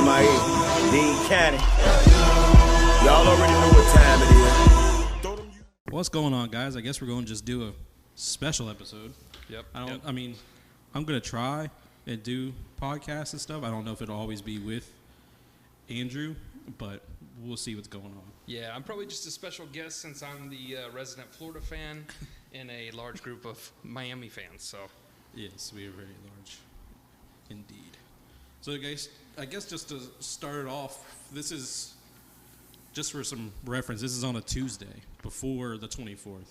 MIA, Dean County. Y'all already know what time it is. What's going on, guys? I guess we're going to just do a special episode. Yep. I mean, I'm going to try and do podcasts and stuff. I don't know if it'll always be with Andrew, but we'll see what's going on. Yeah, I'm probably just a special guest since I'm the resident Florida fan in a large group of Miami fans. So, yes, we are very large, indeed. So, guys, I guess just to start it off, this is just for some reference. This is on a Tuesday before the 24th.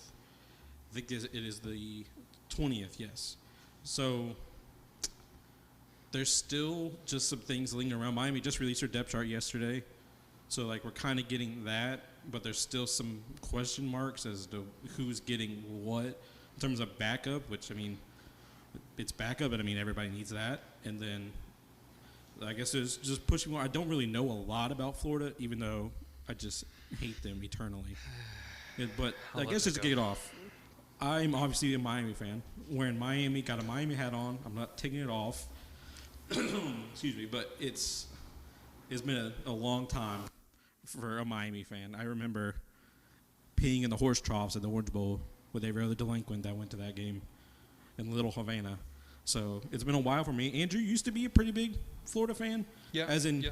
I think it is the 20th. Yes. So there's still just some things lingering around. Miami just released their depth chart yesterday. So, like, we're kind of getting that, but there's still some question marks as to who's getting what in terms of backup, which, I mean, it's backup, but, I mean, everybody needs that. And then I guess there's just pushing more. I don't really know a lot about Florida, even though I just hate them eternally. But I guess just to get it off, I'm obviously a Miami fan. Wearing Miami, got a Miami hat on. I'm not taking it off. Excuse me, but it's been a long time for a Miami fan. I remember peeing in the horse troughs at the Orange Bowl with every other delinquent that went to that game in Little Havana. So it's been a while for me. Andrew used to be a pretty big Florida fan. Yeah. As in,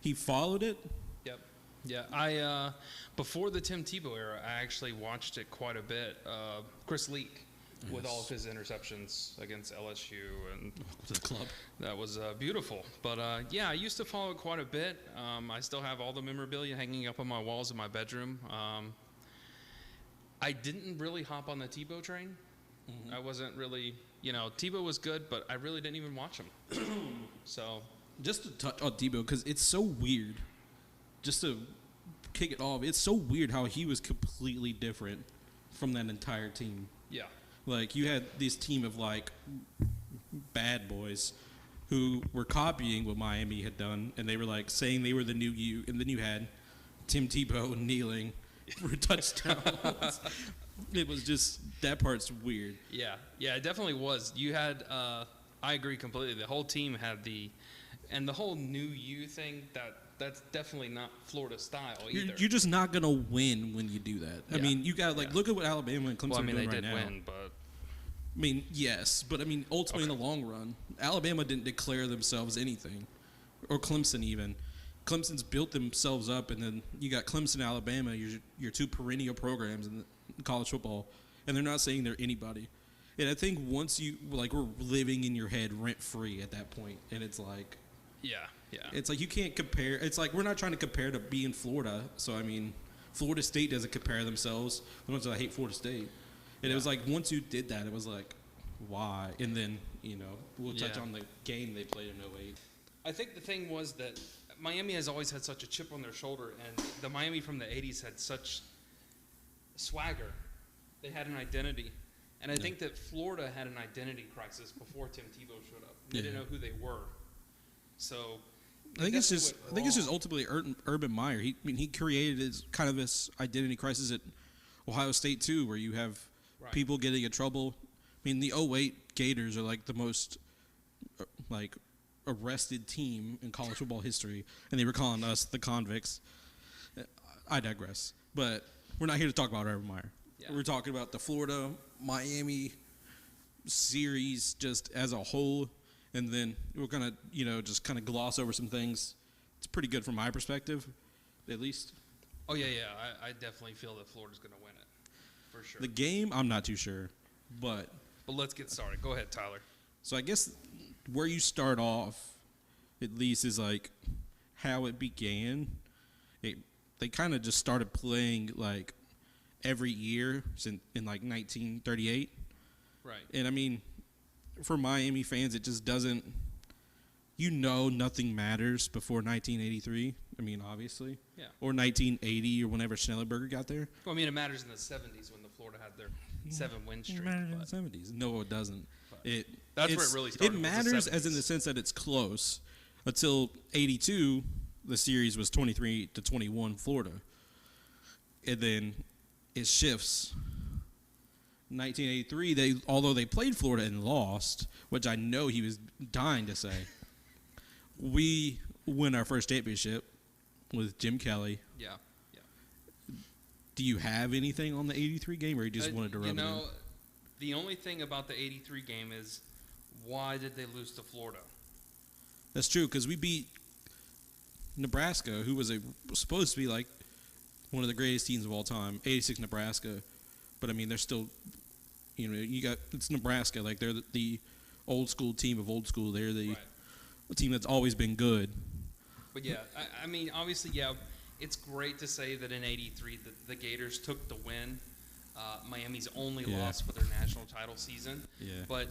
he followed it. Yep. Yeah. I before the Tim Tebow era, I actually watched it quite a bit. Chris Leak with all of his interceptions against LSU and to the club. That was beautiful. But yeah, I used to follow it quite a bit. I still have all the memorabilia hanging up on my walls in my bedroom. I didn't really hop on the Tebow train. I wasn't really, Tebow was good, but I really didn't even watch him. So just to touch on Tebow, because it's so weird. Just to kick it off, it's so weird how he was completely different from that entire team. Yeah. Like, you had this team of, like, bad boys who were copying what Miami had done, and they were, like, saying they were the new you, and then you had Tim Tebow kneeling for touchdowns. It was just, that part's weird. Yeah, it definitely was. You had, I agree completely. The whole team had and the whole new you thing, that's definitely not Florida style either. You're just not going to win when you do that. Yeah. I mean, you got, look at what Alabama and Clemson are doing right now. They did win, but... I mean, yes, but, I mean, ultimately in the long run, Alabama didn't declare themselves anything, or Clemson even. Clemson's built themselves up, and then you got Clemson and Alabama, your two perennial programs in college football, and they're not saying they're anybody. And I think once we're living in your head rent-free at that point, and it's like... Yeah. It's like you can't compare. It's like we're not trying to compare to being Florida. So, I mean, Florida State doesn't compare themselves. As much as I hate Florida State. And it was like once you did that, it was like, why? And then, we'll touch on the game they played in 08. I think the thing was that Miami has always had such a chip on their shoulder, and the Miami from the 80s had such swagger. They had an identity. And I think that Florida had an identity crisis before Tim Tebow showed up. They didn't know who they were. So I think it's just ultimately Urban Meyer. He created this identity crisis at Ohio State too, where you have people getting in trouble. I mean, the 08 Gators are like the most arrested team in college football history, and they were calling us the convicts. I digress, but we're not here to talk about Urban Meyer. Yeah. We're talking about the Florida Miami series just as a whole. And then we're going to, just kind of gloss over some things. It's pretty good from my perspective, at least. Oh, yeah. I definitely feel that Florida's going to win it, for sure. The game, I'm not too sure, but let's get started. Go ahead, Tyler. So I guess where you start off, at least, is, like, how it began. They kind of just started playing, like, every year in 1938. Right. And, I mean... For Miami fans, it just doesn't, nothing matters before 1983. I mean, obviously. Yeah. Or 1980 or whenever Schnellenberger got there. Well, I mean, it matters in the 70s when the Florida had their 7-win streak. It matters in the 70s. No, it doesn't. That's where it really started. It matters as in the sense that it's close. Until 82, the series was 23-21 Florida. And then it shifts. 1983, although they played Florida and lost, which I know he was dying to say, we win our first championship with Jim Kelly. Yeah. Do you have anything on the 83 game, or you just wanted to rub it in? The only thing about the 83 game is why did they lose to Florida? That's true, because we beat Nebraska, who was supposed to be like one of the greatest teams of all time, 86 Nebraska. But, I mean, they're still, it's Nebraska. Like, they're the old school team of old school. They're the team that's always been good. But, yeah, I mean, obviously, yeah, it's great to say that in 83 the Gators took the win. Miami's only loss for their national title season. Yeah. But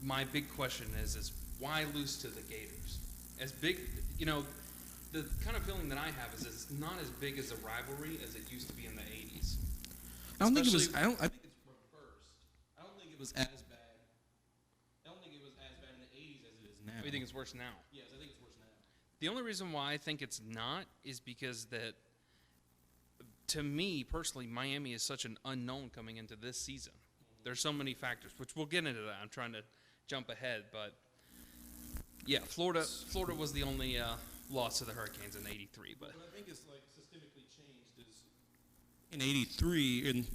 my big question is why lose to the Gators? As big, the kind of feeling that I have is it's not as big as a rivalry as it used to be in the 80s. I think it's reversed. I don't think it was as bad. I don't think it was as bad in the 80s as it is now. You think it's worse now? Yes, I think it's worse now. The only reason why I think it's not is because that, to me personally, Miami is such an unknown coming into this season. There's so many factors, which we'll get into that. I'm trying to jump ahead, but yeah, Florida was the only loss to the Hurricanes in '83. But what I think is like systemically changed is in '83 and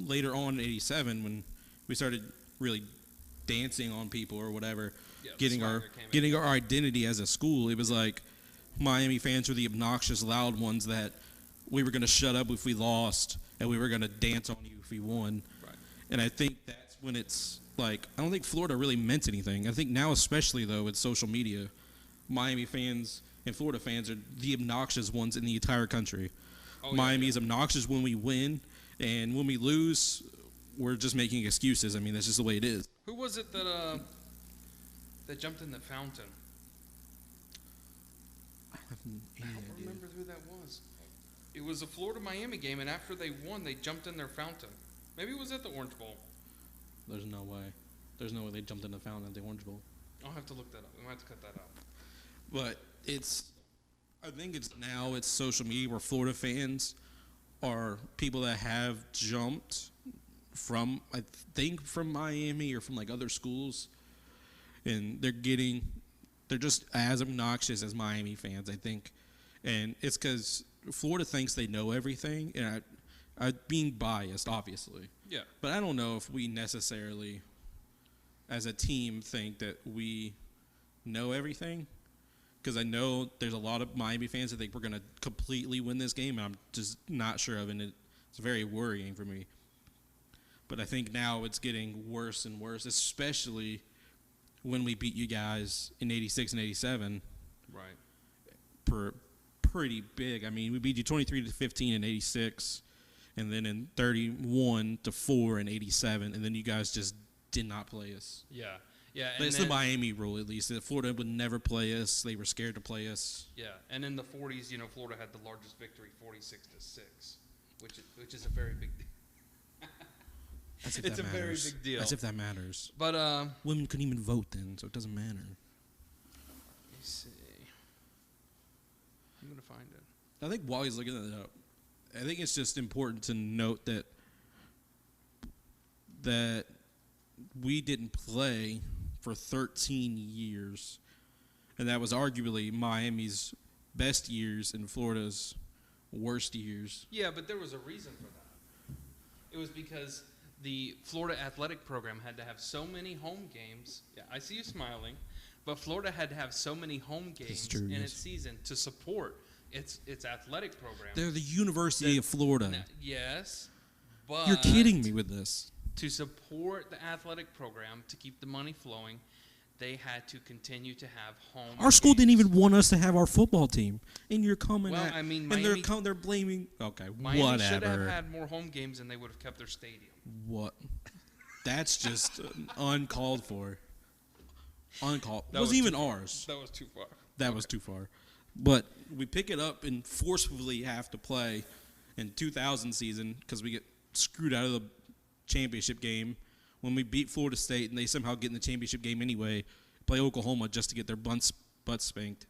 later on in '87 when we started really dancing on people or whatever, getting our identity as a school. It was like Miami fans were the obnoxious, loud ones that we were going to shut up if we lost and we were going to dance on you if we won. Right. And I think that's when it's like, I don't think Florida really meant anything. I think now, especially though, with social media, Miami fans and Florida fans are the obnoxious ones in the entire country. Miami is obnoxious when we win, and when we lose, we're just making excuses. I mean, that's just the way it is. Who was it that jumped in the fountain? I don't remember who that was. It was a Florida-Miami game, and after they won, they jumped in their fountain. Maybe it was at the Orange Bowl. There's no way. There's no way they jumped in the fountain at the Orange Bowl. I'll have to look that up. We might have to cut that out. But I think it's social media where Florida fans are people that have jumped from Miami or from like other schools, and they're just as obnoxious as Miami fans, I think. And it's because Florida thinks they know everything, and I'm being biased, obviously. Yeah. But I don't know if we necessarily, as a team, think that we know everything. Because I know there's a lot of Miami fans that think we're going to completely win this game, and I'm just not sure of it. And it's very worrying for me. But I think now it's getting worse and worse, especially when we beat you guys in 86 and 87. Right. Pretty big. I mean, we beat you 23-15 in 86, and then in 31-4 in 87, and then you guys just did not play us. Yeah. Yeah. But it's the Miami rule, at least. Florida would never play us. They were scared to play us. Yeah. And in the 40s, Florida had the largest victory, 46-6, which is a very big deal. As if it's that a matters. very big deal. As if that matters. But women couldn't even vote then, so it doesn't matter. Let me see. I'm gonna find it. I think while he's looking that up, I think it's just important to note that we didn't play for 13 years, and that was arguably Miami's best years and Florida's worst years. Yeah, but there was a reason for that. It was because the Florida athletic program had to have so many home games. Yeah, I see you smiling. But Florida had to have so many home games in its season to support its athletic program. They're the University of Florida. Yes, but you're kidding me with this. To support the athletic program, to keep the money flowing, they had to continue to have home. Our school didn't even want us to have our football team, and you're coming Well, at. I mean, and Miami- they're blaming. Okay, Miami whatever. should have had more home games, and they would have kept their stadium. What? That's just uncalled for. Uncalled. It That wasn't was even too far. ours. That was too far. That was too far. But we pick it up and forcefully have to play in 2000 season because we get screwed out of the championship game when we beat Florida State and they somehow get in the championship game anyway, play Oklahoma just to get their butts spanked.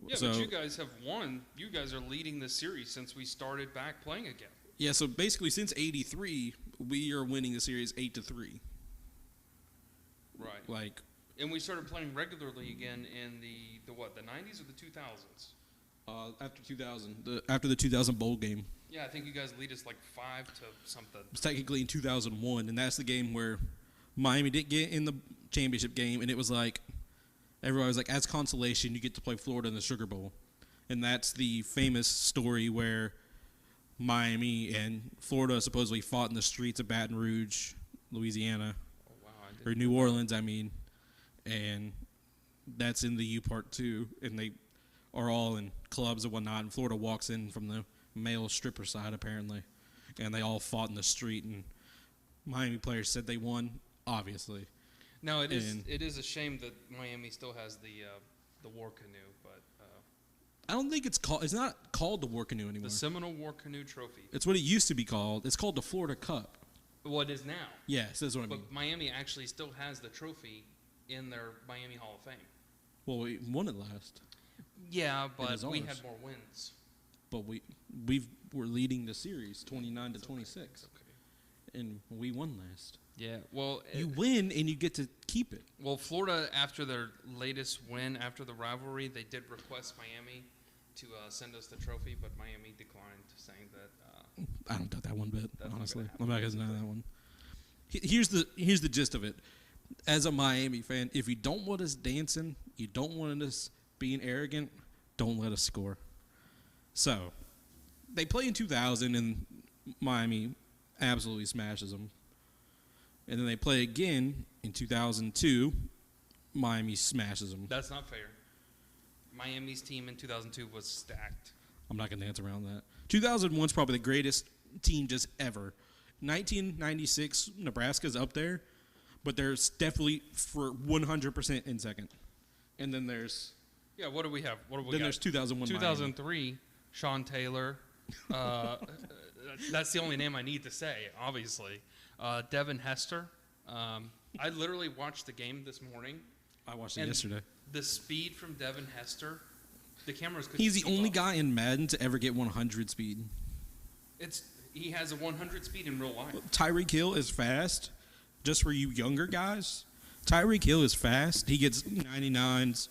Yeah, but you guys have won. You guys are leading the series since we started back playing again. Yeah, so basically since 83, we are winning the series 8-3. Right. Like, And we started playing regularly again in the 90s or the 2000s? After 2000, after the 2000 bowl game. Yeah, I think you guys lead us like 5 to something. It was technically in 2001, and that's the game where Miami didn't get in the championship game, and it was like everybody was like, as consolation, you get to play Florida in the Sugar Bowl, and that's the famous story where Miami and Florida supposedly fought in the streets of Baton Rouge, Louisiana, Oh, wow. I didn't or New Orleans, I mean, and that's in the U part 2, and they are all in clubs and whatnot, and Florida walks in from the male stripper side, apparently, and they all fought in the street, and Miami players said they won, obviously. No, it And- is a shame that Miami still has the War Canoe, but I don't think it's not called the War Canoe anymore. the Seminole War Canoe Trophy. It's what it used to be called. It's called the Florida Cup. Well, it is now. Yes, that's what I But mean. Miami actually still has the trophy in their Miami Hall of Fame. Well, we won it last, Yeah, but is we ours. had more wins. but we're leading the series 29 to 26, and we won last. Yeah, well, You win and you get to keep it. well, Florida, after their latest win, after the rivalry, they did request Miami to send us the trophy, but Miami declined, saying that I don't doubt that one bit, That's not honestly. gonna I'm not gonna deny that one. Here's the gist of it. As a Miami fan, if you don't want us dancing, you don't want us being arrogant, don't let us score. So, they play in 2000, and Miami absolutely smashes them. And then they play again in 2002, Miami smashes them. that's not fair. Miami's team in 2002 was stacked. I'm not going to dance around that. 2001's probably the greatest team just ever. 1996, Nebraska's up there, but there's definitely for 100% in second. And then there's Yeah, what do we have? What do we then got? there's 2001 Miami. 2003, Sean Taylor. That's the only name I need to say, obviously. Devin Hester. I literally watched the game this morning. I watched it And yesterday. The speed from Devin Hester, the cameras couldn't He's the keep only up. guy in Madden to ever get 100 speed. He has a 100 speed in real life. Tyreek Hill is fast. Just for you younger guys, Tyreek Hill is fast. He gets 99s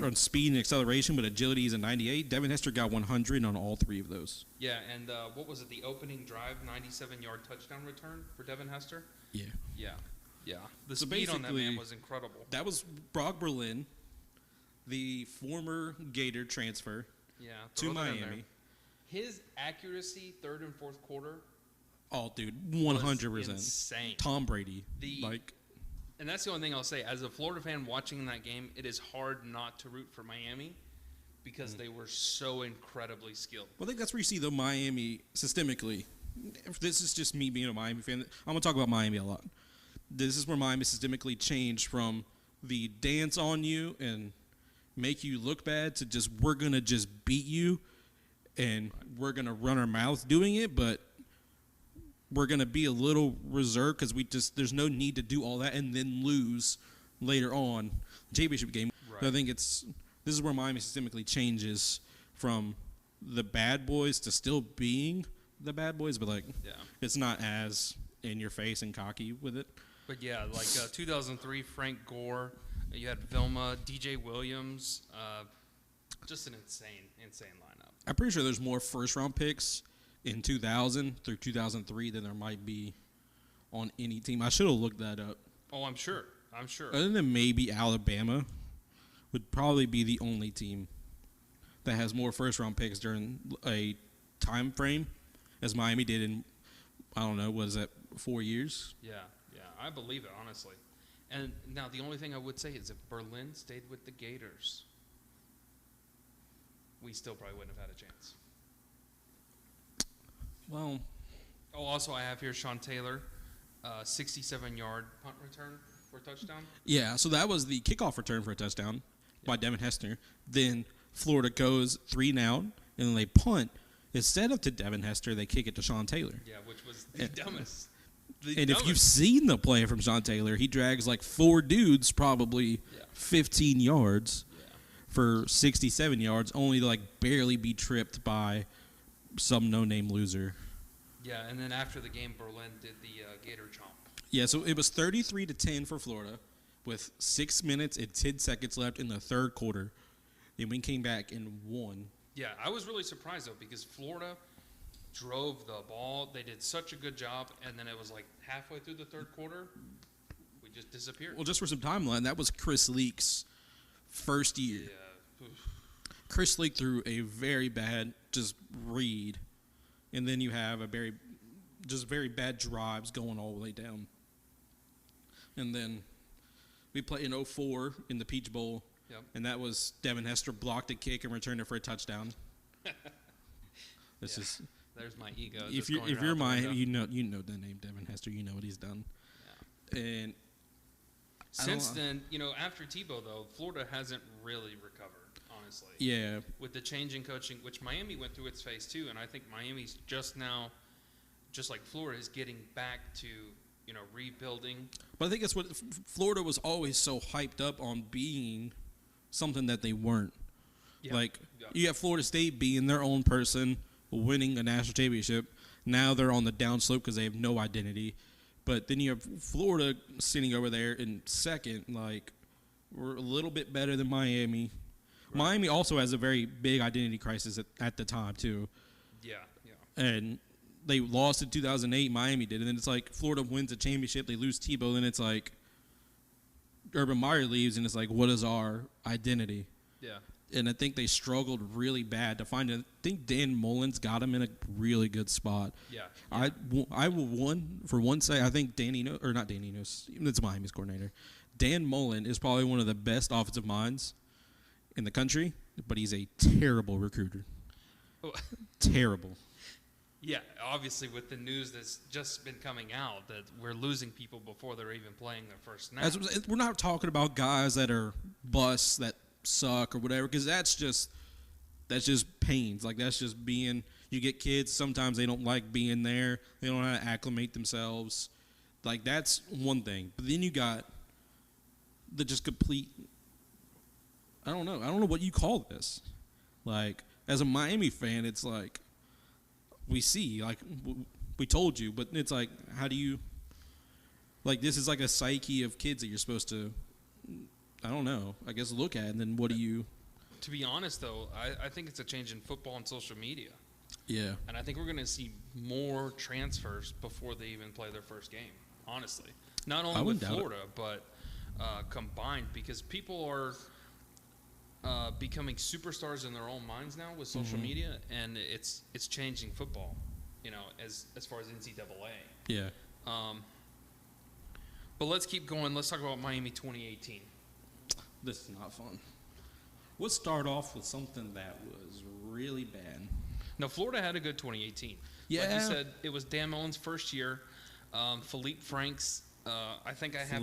on speed and acceleration, but agility is a 98. Devin Hester got 100 on all 3 of those. Yeah, and what was it? The opening drive, 97-yard touchdown return for Devin Hester. Yeah. Yeah. The So speed on that man basically- was incredible. That was Brock Berlin, the former Gator transfer Yeah. to throw that in there. Miami. His accuracy, third and fourth quarter, Oh, dude, was 100%. insane. Tom Brady. The- like, And that's the only thing I'll say. As a Florida fan watching that game, it is hard not to root for Miami because they were so incredibly skilled. well, I think that's where you see the Miami systemically. If this is just me being a Miami fan, I'm going to talk about Miami a lot. This is where Miami systemically changed from the dance on you and make you look bad to just we're going to just beat you and we're going to run our mouths doing it, but we're going to be a little reserved because there's no need to do all that and then lose later on the championship game. Right. So I think this is where Miami systemically changes from the bad boys to still being the bad boys, but like Yeah. it's not as in your face and cocky with it. But yeah, like 2003, Frank Gore, you had Vilma, DJ Williams, just an insane lineup. I'm pretty sure there's more first round picks in 2000 through 2003 than there might be on any team. I should have looked that up. Oh, I'm sure. Other than maybe Alabama, would probably be the only team that has more first round picks during a time frame as Miami did in, I don't know, was that 4 years? Yeah, I believe it, honestly. And now the only thing I would say is if Berlin stayed with the Gators, we still probably wouldn't have had a chance. Well, Oh, also I have here Sean Taylor, 67-yard punt return for a touchdown. yeah, so that was the kickoff return for a touchdown by Devin Hester. Then Florida goes 3 and out, and then they punt. Instead of to Devin Hester, they kick it to Sean Taylor. Yeah, which was the dumbest. The And if you've dumbest. seen the play from Sean Taylor, he drags like 4 dudes, probably 15 yards for 67 yards, only to like barely be tripped by some no-name loser. Yeah, and then after the game, Berlin did the Gator chomp. Yeah, so it was 33-10 for Florida. with 6 minutes and 10 seconds left in the third quarter. And we came back and won. Yeah, I was really surprised, though, because Florida drove the ball. They did such a good job, and then it was like halfway through the third quarter, we just disappeared. Well, just for some timeline, that was Chris Leak's first year. Yeah. Chris Leak threw a very bad just read, and then you have a very bad drives going all the way down. And then we played in 04 in the Peach Bowl, Yep. and that was Devin Hester blocked a kick and returned it for a touchdown. This is There's my ego. if you're my you know the name Devin Hester, you know what he's done. Yeah. And Since then, after Tebow, though, Florida hasn't really recovered, honestly. yeah, With the change in coaching, which Miami went through its phase too, and I think Miami's just now, just like Florida, is getting back to, rebuilding. but I think that's what Florida was always so hyped up on being something that they weren't. Yeah. Like Yeah. you have Florida State being their own person, winning a national championship. Now they're on the downslope because they have no identity. But then you have Florida sitting over there in second. Like we're a little bit better than Miami. Right. Miami also has a very big identity crisis at the time too, Yeah. and they lost in 2008. Miami did, and then it's like Florida wins a championship, they lose Tebow, then it's like Urban Meyer leaves, and it's like, what is our identity? Yeah. And I think they struggled really bad to find it. I think Dan Mullins got him in a really good spot. Yeah. I will say I think it's Miami's coordinator. Dan Mullen is probably one of the best offensive minds in the country, but he's a terrible recruiter. Oh. Terrible. Yeah, obviously with the news that's just been coming out that we're losing people before they're even playing their first snap. We're not talking about guys that are busts that suck or whatever, because that's just pains. Like that's just being. You get kids. Sometimes they don't like being there. They don't know how to acclimate themselves. Like that's one thing. But then you got the just complete. I don't know what you call this. Like as a Miami fan, it's like we see like we told you, but it's like how do you. Like this is like a psyche of kids that you're supposed to. I don't know. I guess look at, and then what do you? To be honest, though, I think it's a change in football and social media, Yeah. and I think we're going to see more transfers before they even play their first game. Honestly, not only with Florida, but combined, because people are becoming superstars in their own minds now with social media, and it's changing football. As far as NCAA. Yeah. But let's keep going. Let's talk about Miami 2018. This is not fun. Let's start off with something that was really bad. Now, Florida had a good 2018. Yeah. Like you said, it was Dan Mullen's first year. Philippe Franks, I think I have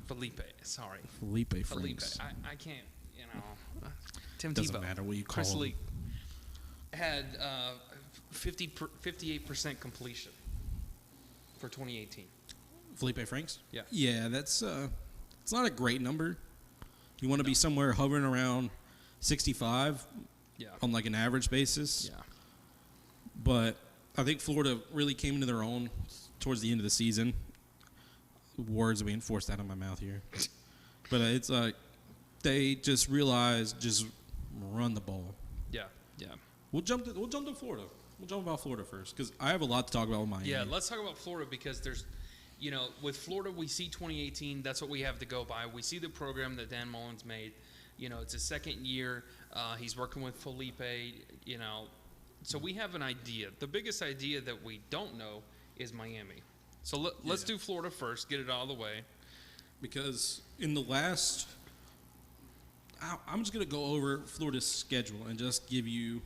Felipe, sorry. Felipe Franks. I can't, Tim Doesn't Tebow. matter what you call Chris him. Leak had 58% completion for 2018. Felipe Franks? Yeah. Yeah, that's it's not a great number. You want to be somewhere hovering around 65 Yeah. on like an average basis. Yeah. But I think Florida really came into their own towards the end of the season. Words are being forced out of my mouth here. But it's like they just realized just run the ball. Yeah. Yeah. We'll jump to Florida. We'll jump about Florida first because I have a lot to talk about with Miami. Yeah, let's talk about Florida because there's, with Florida, we see 2018. That's what we have to go by. We see the program that Dan Mullen's made. It's his second year. He's working with Felipe, So we have an idea. The biggest idea that we don't know is Miami. So let's do Florida first, get it out of the way. Because in the last, I'm just going to go over Florida's schedule and just give you,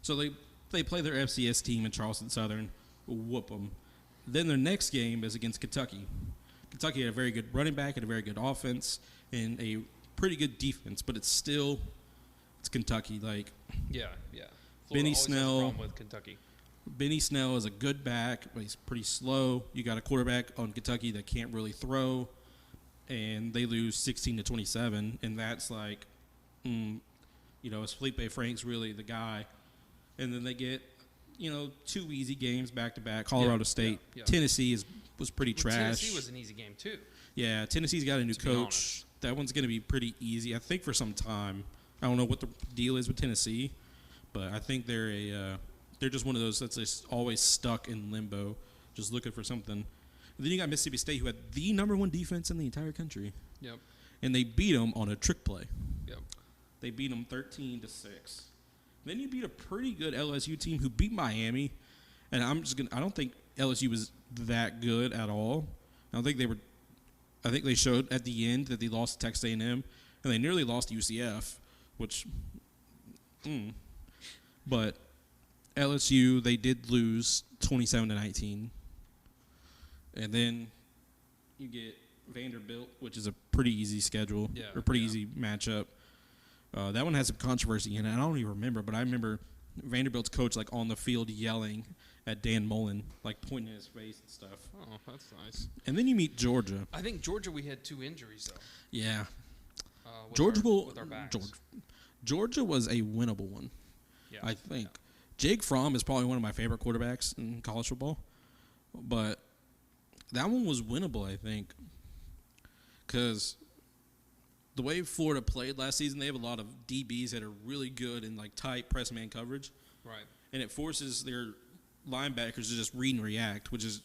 so they play their FCS team in Charleston Southern, whoop them. Then their next game is against Kentucky. Kentucky had a very good running back and a very good offense and a pretty good defense, but it's Kentucky. Like Yeah. Florida Benny always has a Snell. problem with Kentucky. Benny Snell is a good back, but he's pretty slow. You got a quarterback on Kentucky that can't really throw, and they lose 16-27, and that's like, is Felipe Franks really the guy? And then they get, 2 easy games back to back. Colorado State, yeah. Tennessee was pretty trash. Tennessee was an easy game too. Yeah, Tennessee's got a new To be coach. honest. That one's going to be pretty easy, I think, for some time. I don't know what the deal is with Tennessee, but I think they're just one of those that's just always stuck in limbo, just looking for something. And then you got Mississippi State, who had the #1 defense in the entire country, Yep. and they beat them on a trick play. Yep. They beat them 13-6. Then you beat a pretty good LSU team who beat Miami, and I don't think LSU was that good at all. I think they showed at the end that they lost to Texas A&M, and they nearly lost to UCF, which, but LSU, they did lose 27-19, and then you get Vanderbilt, which is a pretty easy schedule, Yeah, or pretty yeah. easy matchup. That one has some controversy in it. I don't even remember, but I remember Vanderbilt's coach like on the field yelling at Dan Mullen, like pointing at his face and stuff. Oh, that's nice. And then you meet Georgia. I think Georgia, we had 2 injuries though. Yeah, With Georgia with our backs. Georgia was a winnable one, Yeah. I think. Jake Fromm is probably one of my favorite quarterbacks in college football, but that one was winnable, I think, because the way Florida played last season, they have a lot of DBs that are really good in like tight press man coverage, Right. and it forces their linebackers to just read and react, which is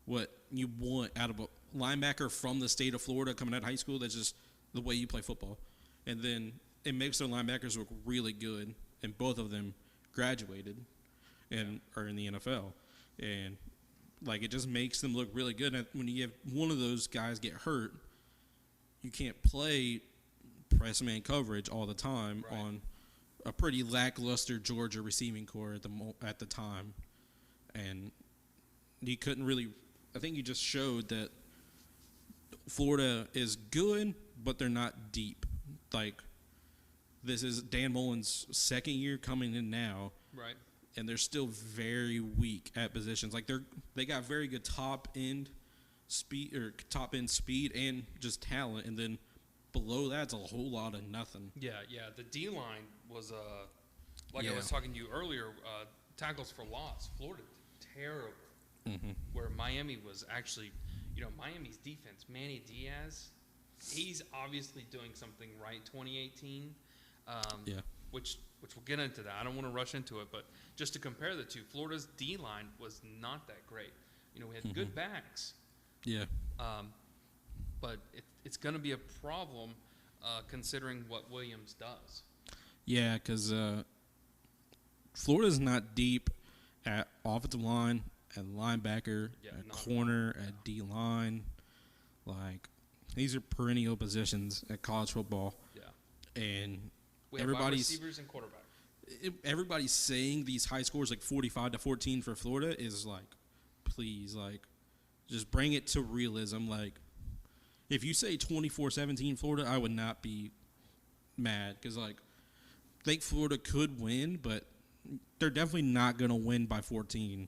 what you want out of a linebacker from the state of Florida coming out of high school. That's just the way you play football. And then it makes their linebackers look really good, and both of them graduated and are in the NFL. And, like, it just makes them look really good. And when you have one of those guys get hurt, you can't play press man coverage all the time Right. on a pretty lackluster Georgia receiving core at the time. And you couldn't really – I think you just showed that Florida is good, but they're not deep. Like, this is Dan Mullen's second year coming in now, Right. and they're still very weak at positions. Like, they got very good top end speed and just talent, and then below that's a whole lot of nothing. Yeah, yeah. The D line was like I Yeah. was talking to you earlier. Tackles for loss. Florida did terrible. Mm-hmm. Where Miami was actually, Miami's defense. Manny Diaz, he's obviously doing something right. 2018. Yeah. Which we'll get into that. I don't want to rush into it, but just to compare the two, Florida's D line was not that great. We had good backs. Yeah. But it's going to be a problem considering what Williams does. Yeah, because Florida's not deep at offensive line, at linebacker, Yeah, at not corner, at all. at D-line. Like, these are perennial positions at college football. Yeah. And We have wide everybody's receivers and quarterback. everybody's saying these high scores like 45-14 for Florida is like, please, like, just bring it to realism. Like, if you say 24-17 Florida, I would not be mad because, like, I think Florida could win, but they're definitely not going to win by 14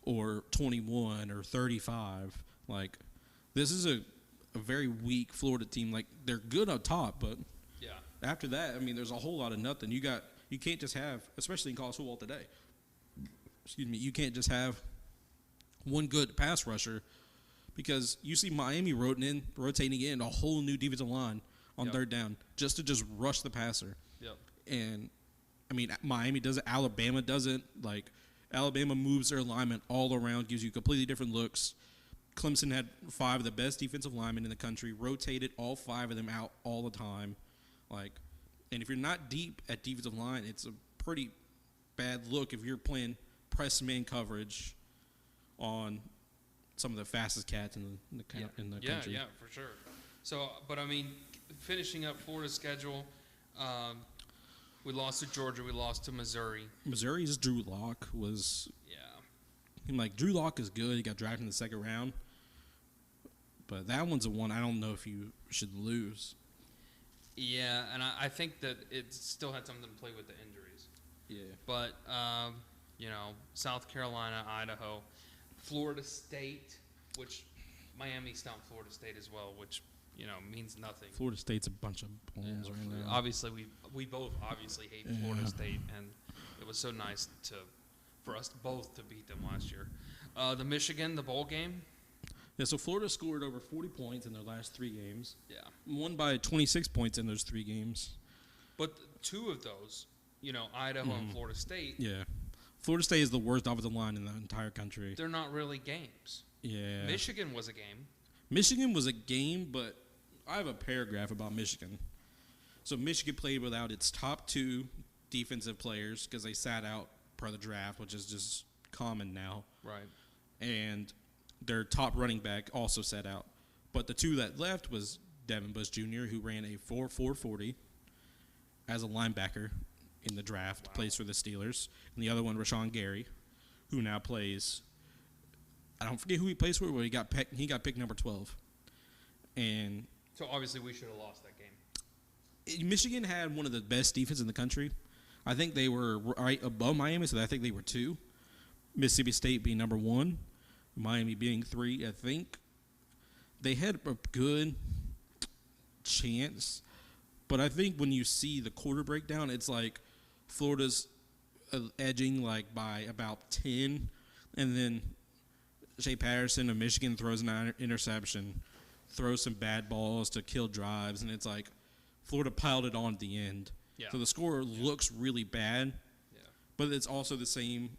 or 21 or 35. Like, this is a very weak Florida team. Like, they're good up top, but Yeah. after that, I mean, there's a whole lot of nothing. You can't just have, especially in college football today. Excuse me. You can't just have one good pass rusher because you see Miami rotating in a whole new defensive line on Yep. third down just to just rush the passer. Yep. And I mean, Miami does it. Alabama doesn't. Like, Alabama moves their alignment all around, gives you completely different looks. Clemson had 5 of the best defensive linemen in the country, rotated all 5 of them out all the time. Like, and if you're not deep at defensive line, it's a pretty bad look if you're playing press man coverage on some of the fastest cats in the country. Yeah, for sure. So, but I mean, finishing up Florida's schedule, we lost to Georgia, we lost to Missouri. Missouri's Drew Lock was Yeah. like Drew Lock is good. He got drafted in the second round, but that one's a one I don't know if you should lose. Yeah, and I think that it still had something to play with the injuries. Yeah. But, South Carolina, Idaho, Florida State, which Miami stomped Florida State as well, which, means nothing. Florida State's a bunch of bones right now. Obviously, we both obviously hate Florida Yeah. State, and it was so nice for us both to beat them last year. The Michigan, the bowl game. Yeah, so Florida scored over 40 points in their last 3 games. Yeah. Won by 26 points in those 3 games. But 2 of those, Idaho and Florida State, Yeah. Florida State is the worst offensive line in the entire country. they're not really games. Yeah. Michigan was a game. Michigan was a game, but I have a paragraph about Michigan. So Michigan played without its top 2 defensive players because they sat out per the draft, which is just common now. Right. And their top running back also sat out. But the 2 that left was Devin Bush Jr., who ran a 4.40 as a linebacker in the draft, plays for the Steelers. And the other one, Rashawn Gary, who now plays, I don't forget who he plays for, but he got picked number 12. And So obviously we should have lost that game. Michigan had one of the best defenses in the country. I think they were right above Miami, so I think they were 2. Mississippi State being number 1, Miami being 3. I think they had a good chance, but I think when you see the quarter breakdown, it's like Florida's edging like by about 10, and then Shea Patterson of Michigan throws an interception, throws some bad balls to kill drives, and it's like Florida piled it on at the end. Yeah. So the score looks really bad, Yeah. but it's also the same.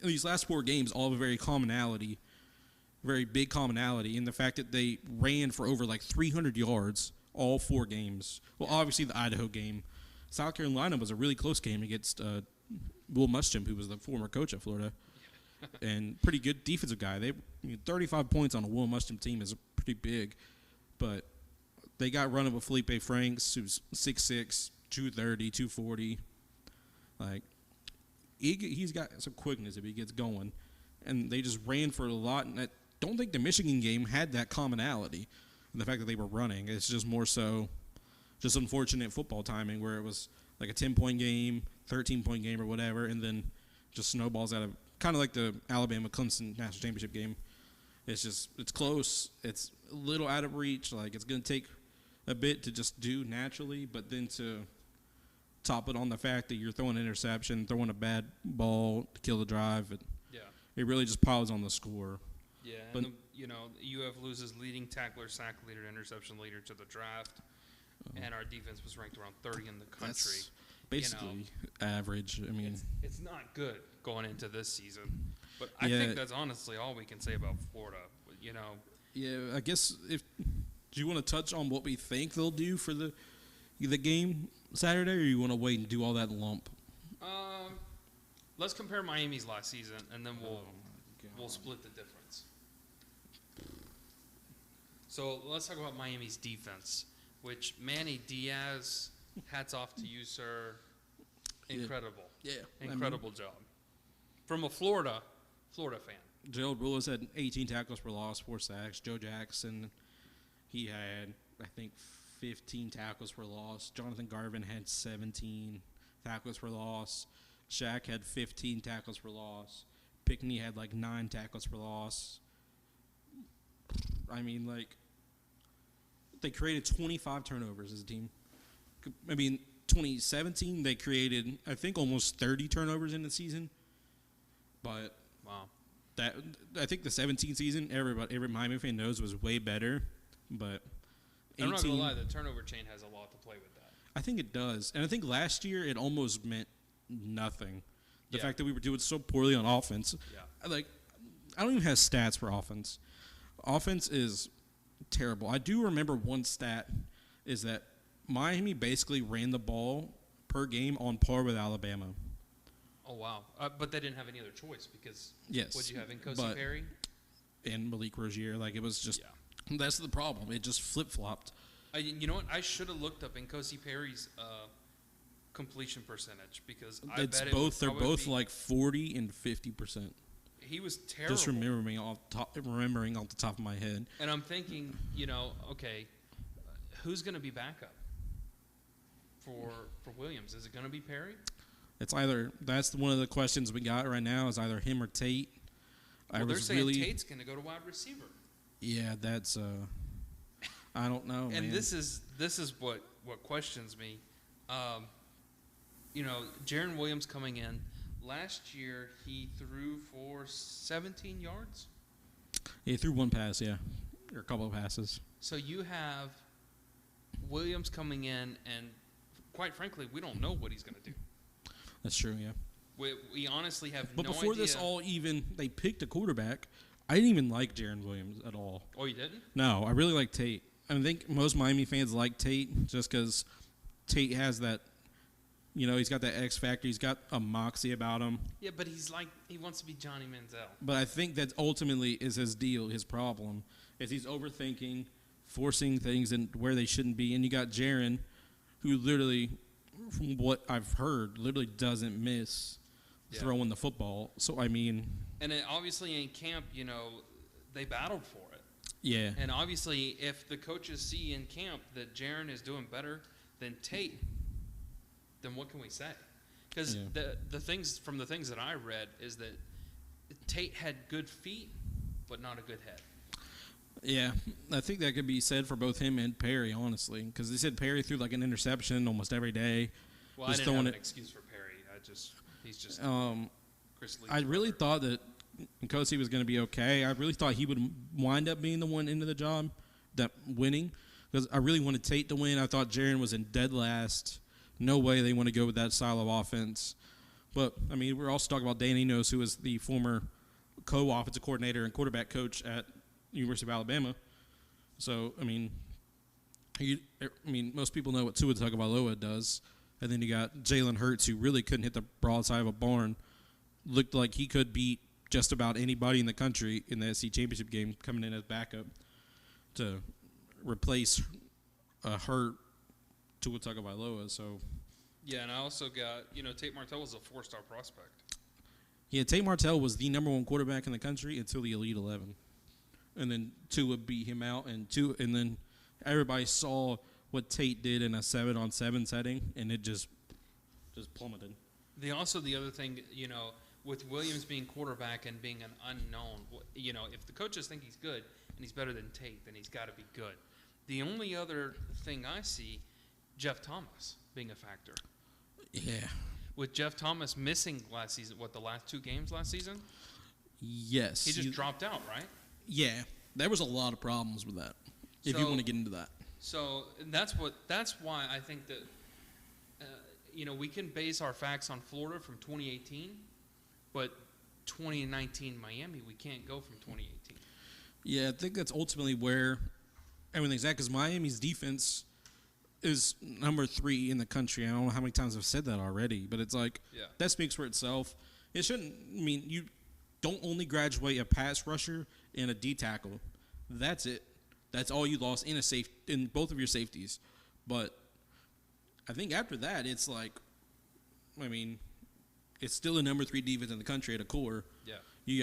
These last 4 games all have a very big commonality in the fact that they ran for over like 300 yards all 4 games. Well, obviously the Idaho game. South Carolina was a really close game against Will Muschamp, who was the former coach at Florida, and pretty good defensive guy. 35 points on a Will Muschamp team is pretty big, but they got run with Felipe Franks, who's 6'6", 230, 240. Like, he's got some quickness if he gets going. And they just ran for a lot. And I don't think the Michigan game had that commonality. And the fact that they were running, it's just more so just unfortunate football timing where it was like a 10-point game, 13-point game or whatever, and then just snowballs out of kind of like the Alabama-Clemson national championship game. It's close. It's a little out of reach. Like, it's going to take a bit to just do naturally, but then to top it on the fact that you're throwing an interception, throwing a bad ball to kill the drive, it really just piles on the score. Yeah, But- and UF loses leading tackler, sack leader, interception leader to the draft, and our defense was ranked around 30 in the country. That's basically average. I mean, It's not good going into this season, but I Yeah. think that's honestly all we can say about Florida. yeah, I guess do you want to touch on what we think they'll do for the game Saturday, or you want to wait and do all that lump? Let's compare Miami's last season, and then we'll split the difference. So let's talk about Miami's defense, which Manny Diaz, hats off to you, sir. Incredible. Yeah. Incredible job. From a Florida fan. Gerald Willis had 18 tackles for loss, 4 sacks. Joe Jackson, he had, I think, 15 tackles for loss. Jonathan Garvin had 17 tackles for loss. Shaq had 15 tackles for loss. Pickney had like 9 tackles for loss. I mean, like, they created 25 turnovers as a team. I mean, 2017, they created, I think, almost 30 turnovers in the season. But Wow. I think the 17 season, every Miami fan knows was way better. But 18, I'm not going to lie, the turnover chain has a lot to play with that. I think it does. And I think last year it almost meant nothing. The Yeah. fact that we were doing so poorly on offense. Yeah. I don't even have stats for offense. Offense is terrible. I do remember one stat is that Miami basically ran the ball per game on par with Alabama. Oh, wow. But they didn't have any other choice because Yes. what'd you have in Kosi but- Perry? And Malik Rozier, like, it was just Yeah. that's the problem. It just flip-flopped. You know what? I should have looked up Nkosi Perry's completion percentage because I It's bet both they're both be, like 40 and 50%. he was terrible. Just remembering off the top of my head. And I'm thinking, okay, who's going to be backup for Williams? Is it going to be Perry? It's either that's one of the questions we got right now is either him or Tate. Well, they're saying Tate's going to go to wide receiver. Yeah, that's I don't know. And man. this is what questions me. Jaron Williams coming in last year, he threw for 17 yards. He threw one pass, yeah, or a couple of passes. So you have Williams coming in, and quite frankly, we don't know what he's going to do. That's true, yeah. We honestly have But no idea. before this all even, they picked a quarterback. I didn't even like Jaron Williams at all. Oh, you didn't? No, I really like Tate. I think most Miami fans like Tate just because Tate has that, he's got that X factor. He's got a moxie about him. Yeah, but he wants to be Johnny Manziel. But I think that ultimately is his deal, his problem, is he's overthinking, forcing things in where they shouldn't be. And you got Jaron, who literally, from what I've heard, literally doesn't miss throwing the football. So, I mean. And it, obviously in camp, they battled for it. Yeah. And obviously if the coaches see in camp that Jaron is doing better than Tate, then what can we say? Because the things that I read is that Tate had good feet, but not a good head. Yeah, I think that could be said for both him and Perry, honestly, because they said Perry threw like an interception almost every day. Well, I didn't have an excuse for Perry. He's just Chris Lee. I really thought that Nkosi was going to be okay. I really thought he would wind up being the one into the job, that winning, because I really wanted Tate to win. I thought Jaron was in dead last. No way they want to go with that style of offense. But, I mean, we're also talking about Dan Enos, who was the former co-offensive coordinator and quarterback coach at University of Alabama. So, I mean, most people know what Tua Tagovailoa does. And then you got Jalen Hurts, who really couldn't hit the broadside of a barn. Looked like he could beat just about anybody in the country in the SEC championship game, coming in as backup to replace a hurt Tua Tagovailoa. So, yeah, and I also got, Tate Martell was a 4-star prospect. Yeah, Tate Martell was the number one quarterback in the country until the Elite 11. And then Tua beat him out, and then everybody saw what Tate did in a 7-on-7 setting, and it just plummeted. The other thing, with Williams being quarterback and being an unknown, if the coaches think he's good and he's better than Tate, then he's got to be good. The only other thing I see, Jeff Thomas being a factor. Yeah. With Jeff Thomas missing last season, the last 2 games last season? Yes. He just dropped out, right? Yeah. There was a lot of problems with that, if you want to get into that. So that's why I think that, we can base our facts on Florida from 2018, but 2019 Miami, we can't go from 2018. Yeah, I think that's ultimately where everything's at, because Miami's defense is number 3 in the country. I don't know how many times I've said that already, but it's like, that speaks for itself. It shouldn't mean you don't only graduate a pass rusher and a D tackle. That's it. That's all you lost in both of your safeties. But I think after that, it's like, it's still a number 3 defense in the country at a core. Yeah. You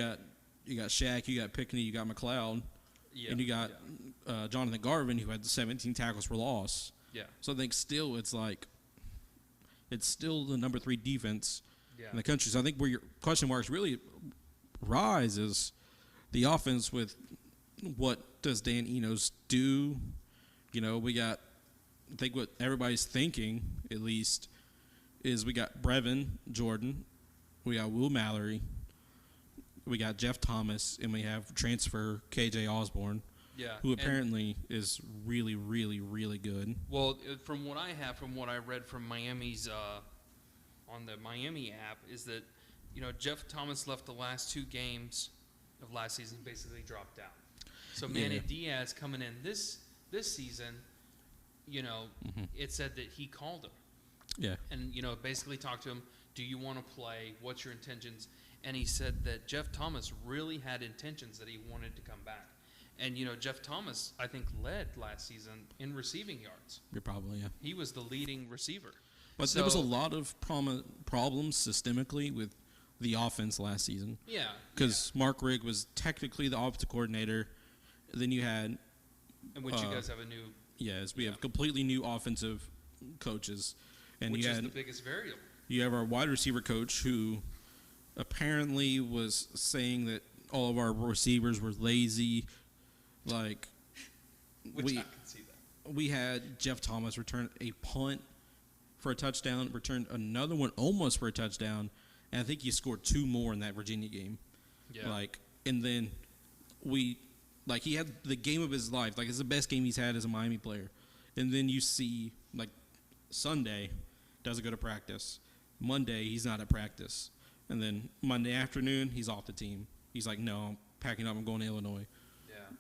got Shaq, you got Pickney, you got McLeod, and you got Jonathan Garvin, who had the 17 tackles for loss. Yeah. So I think still it's still the number 3 defense in the country. So I think where your question marks really rise is the offense with what does Dan Enos do? We got, I think what everybody's thinking, at least, is we got Brevin Jordan, we got Will Mallory, we got Jeff Thomas, and we have transfer KJ Osborne, who apparently is really, really, really good. Well, from what I read from Miami's on the Miami app, is that Jeff Thomas left the last 2 games of last season, basically dropped out. So Manny Diaz coming in this season, it said that he called him. Yeah. And, basically talked to him, do you want to play? What's your intentions? And he said that Jeff Thomas really had intentions that he wanted to come back. And, Jeff Thomas, I think, led last season in receiving yards. You're probably, yeah. He was the leading receiver. But there was a lot of problems systemically with the offense last season. Yeah. Because Mark Rigg was technically the offensive coordinator. Then you had... And which you guys have a new... Yes, we have completely new offensive coaches. And which is the biggest variable. You have our wide receiver coach who apparently was saying that all of our receivers were lazy. Like... Which I can see that. We had Jeff Thomas return a punt for a touchdown, returned another one almost for a touchdown, and I think he scored 2 more in that Virginia game. Yeah. And then he had the game of his life. Like, it's the best game he's had as a Miami player. And then you see, like, Sunday, doesn't go to practice. Monday, he's not at practice. And then Monday afternoon, he's off the team. He's like, no, I'm packing up. I'm going to Illinois,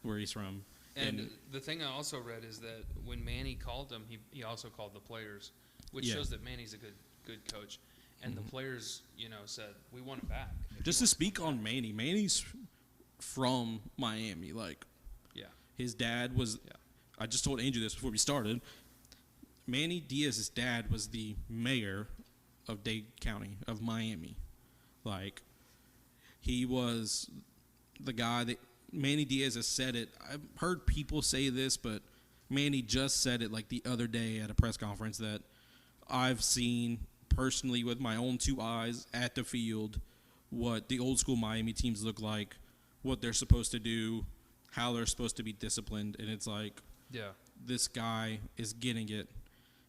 where he's from. And the thing I also read is that when Manny called him, he also called the players, which shows that Manny's a good coach. And the players, said, we want him back. Just to speak on Manny, Manny's from Miami. Like, his dad was I just told Andrew this before we started. Manny Diaz's dad was the mayor of Dade County of Miami. Like, he was the guy that Manny Diaz has said it. I've heard people say this, but Manny just said it like the other day at a press conference that I've seen personally with my own two eyes at the field what the old school Miami teams look like, what they're supposed to do, how they're supposed to be disciplined. And it's like, this guy is getting it.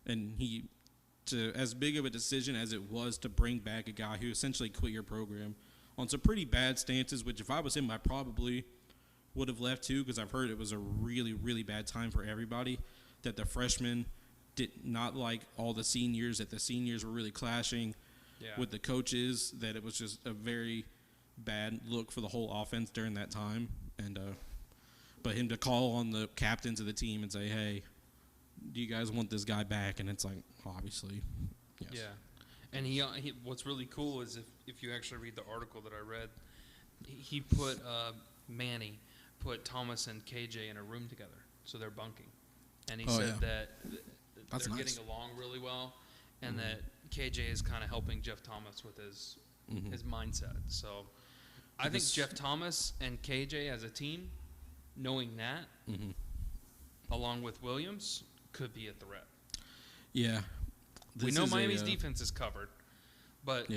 And as big of a decision as it was to bring back a guy who essentially quit your program on some pretty bad stances, which if I was him, I probably would have left too, because I've heard it was a really, really bad time for everybody, that the freshmen did not like all the seniors, that the seniors were really clashing with the coaches, that it was just a very bad look for the whole offense during that time. And but him to call on the captains of the team and say, hey, do you guys want this guy back? And it's like, obviously, yes. Yeah. And he what's really cool is if you actually read the article that I read, he put Manny put Thomas and KJ in a room together, so they're bunking. And he said that they're getting along really well, and that KJ is kind of helping Jeff Thomas with his mindset. So I think Jeff Thomas and KJ as a team, knowing that, along with Williams, could be a threat. Yeah. We know Miami's defense is covered, but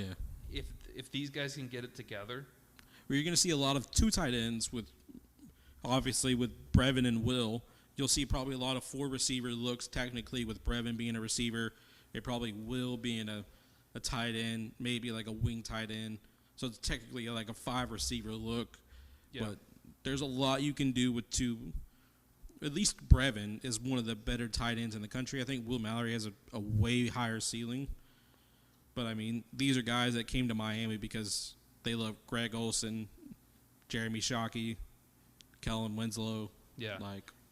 if these guys can get it together. Well, you're going to see a lot of two tight ends obviously with Brevin and Will. You'll see probably a lot of four receiver looks technically with Brevin being a receiver. It probably Will being a tight end, maybe like a wing tight end. So it's technically like a five receiver look. Yeah. But there's a lot you can do with two. At least Brevin is one of the better tight ends in the country. I think Will Mallory has a way higher ceiling. But, I mean, these are guys that came to Miami because they love Greg Olson, Jeremy Shockey, Kellen Winslow. Yeah.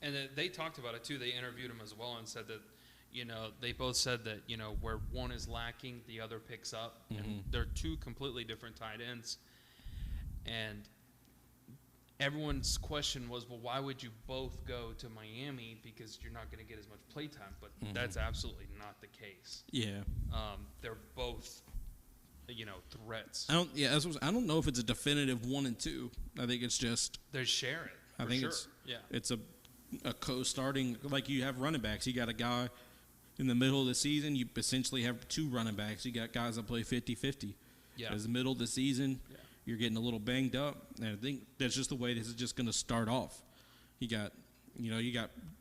And they talked about it, too. They interviewed him as well and said that, they both said that, where one is lacking, the other picks up. And they're two completely different tight ends. And everyone's question was, well, why would you both go to Miami? Because you're not going to get as much playtime. But that's absolutely not the case. Yeah. They're both, threats. I don't know if it's a definitive 1 and 2. I think it's just they share it. I think it's a co-starting, like you have running backs. You got a guy in the middle of the season. You essentially have two running backs. You got guys that play 50-50. Yeah. As the middle of the season. Yeah. You're getting a little banged up, and I think that's just the way this is just going to start off. You got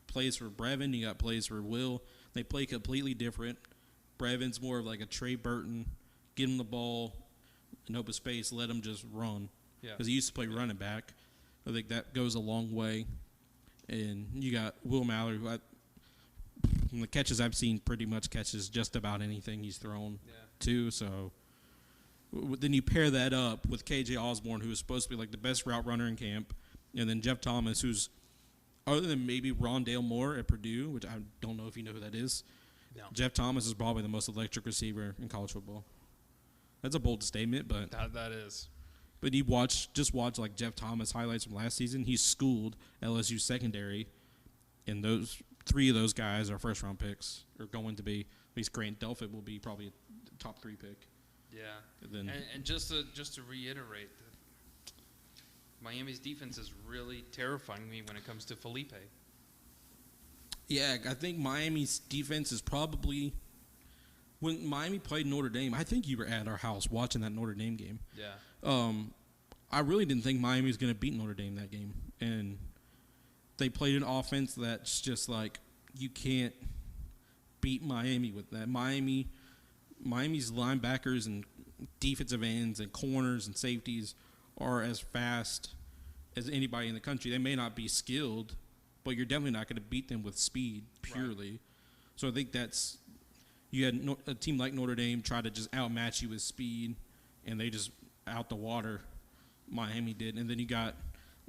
plays for Brevin, you got plays for Will. They play completely different. Brevin's more of like a Trey Burton, get him the ball, in open space, let him just run. Yeah. Because he used to play running back. I think that goes a long way. And you got Will Mallory, who from the catches I've seen, pretty much catches just about anything he's thrown to. So then you pair that up with KJ Osborne, who is supposed to be like the best route runner in camp, and then Jeff Thomas, who's other than maybe Rondale Moore at Purdue, which I don't know if you know who that is. No. Jeff Thomas is probably the most electric receiver in college football. That's a bold statement, but that is. But you just watch like Jeff Thomas highlights from last season. He schooled LSU secondary, and those three of those guys are first-round picks, or going to be. At least Grant Delpit will be probably a top 3 pick. Yeah, and just to reiterate, Miami's defense is really terrifying me when it comes to Felipe. Yeah, I think Miami's defense is probably when Miami played Notre Dame. I think you were at our house watching that Notre Dame game. Yeah. I really didn't think Miami was going to beat Notre Dame that game, and they played an offense that's just like you can't beat Miami with that. Miami's linebackers and defensive ends and corners and safeties are as fast as anybody in the country. They may not be skilled, but you're definitely not going to beat them with speed purely. Right. So I think that's you had a team like Notre Dame try to just outmatch you with speed, and they just out the water. Miami did, and then you got.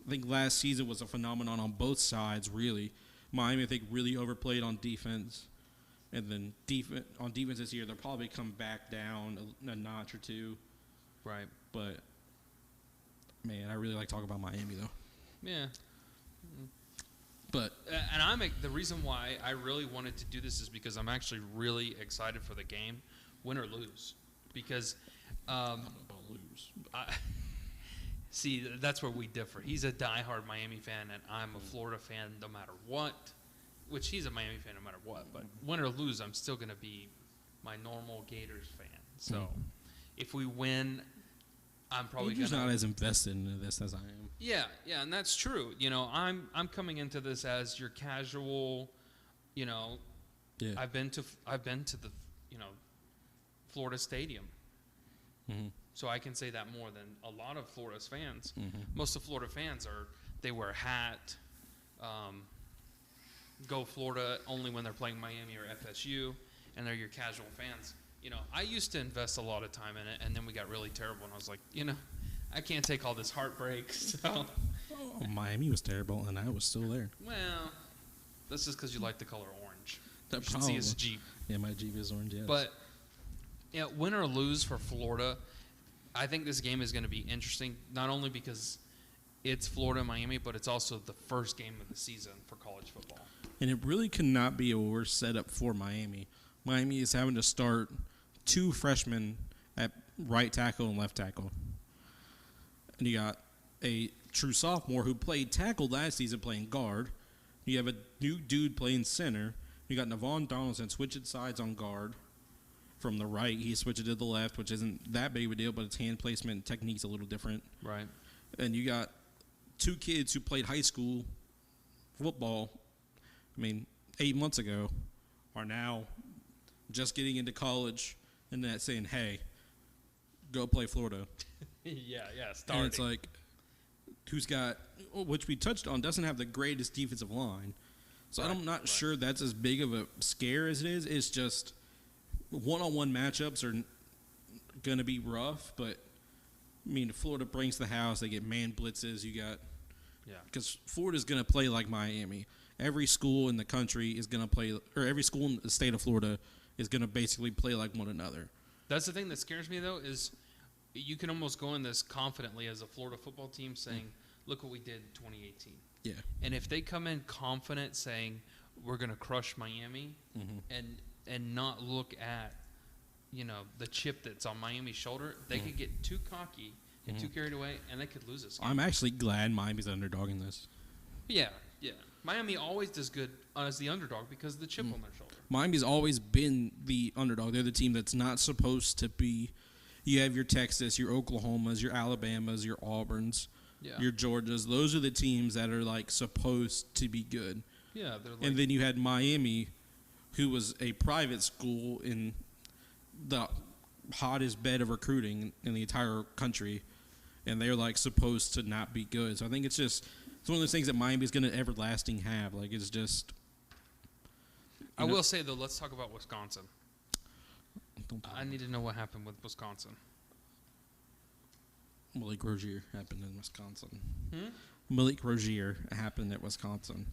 I think last season was a phenomenon on both sides. Really, Miami I think really overplayed on defense, and then on defense this year they'll probably come back down a notch or two. Right. But man, I really like talking about Miami though. Yeah. But and the reason why I really wanted to do this is because I'm actually really excited for the game, win or lose, because I don't know about lose. See, that's where we differ. He's a diehard Miami fan, and I'm a Florida fan no matter what, which he's a Miami fan no matter what. But win or lose, I'm still going to be my normal Gators fan. So if we win, I'm probably Andrew's not as invested in this as I am. Yeah, and that's true. You know, I'm coming into this as your casual, you know, I've been to the, you know, Florida Stadium. Mm-hmm. So I can say that more than a lot of Florida's fans. Mm-hmm. Most of Florida fans they wear a hat, go Florida only when they're playing Miami or FSU, and they're your casual fans. You know, I used to invest a lot of time in it, and then we got really terrible, and I was like, you know, I can't take all this heartbreak. So Miami was terrible, and I was still there. Well, that's just because you like the color orange. You should Probably. see his Jeep. Yeah, my Jeep is orange, yes. But, yeah, win or lose for Florida, I think this game is going to be interesting, not only because it's Florida and Miami, but it's also the first game of the season for college football. And it really cannot be a worse setup for Miami. Miami is having to start 2 freshmen at right tackle and left tackle. And you got a true sophomore who played tackle last season playing guard. You have a new dude playing center. You got Navon Donaldson switching sides on guard. From the right, he switched it to the left, which isn't that big of a deal, but its hand placement and technique's a little different. Right. And you got 2 kids who played high school football, 8 months ago, are now just getting into college and then saying, hey, go play Florida. yeah, starting. And it's like, who's got, which we touched on, doesn't have the greatest defensive line. So I'm not sure that's as big of a scare as it is. It's just one-on-one matchups are going to be rough, but, Florida brings the house. They get man blitzes. You got – because Florida's going to play like Miami. Every school in the country is going to play – or every school in the state of Florida is going to basically play like one another. That's the thing that scares me, though, is you can almost go in this confidently as a Florida football team saying, look what we did in 2018. Yeah. And if they come in confident saying we're going to crush Miami and not look at, the chip that's on Miami's shoulder, they could get too cocky and too carried away, and they could lose this game. I'm actually glad Miami's the underdog in this. Yeah. Miami always does good as the underdog because of the chip on their shoulder. Miami's always been the underdog. They're the team that's not supposed to be. You have your Texas, your Oklahomas, your Alabamas, your Auburns, your Georgias. Those are the teams that are, supposed to be good. Yeah. They're and then you had Miami, who was a private school in the hottest bed of recruiting in the entire country, and they're supposed to not be good. So I think it's one of those things that Miami's going to everlasting have. It's just. I will say though, let's talk about Wisconsin. I need to know what happened with Wisconsin. Malik Rozier happened in Wisconsin. Malik Rozier happened at Wisconsin.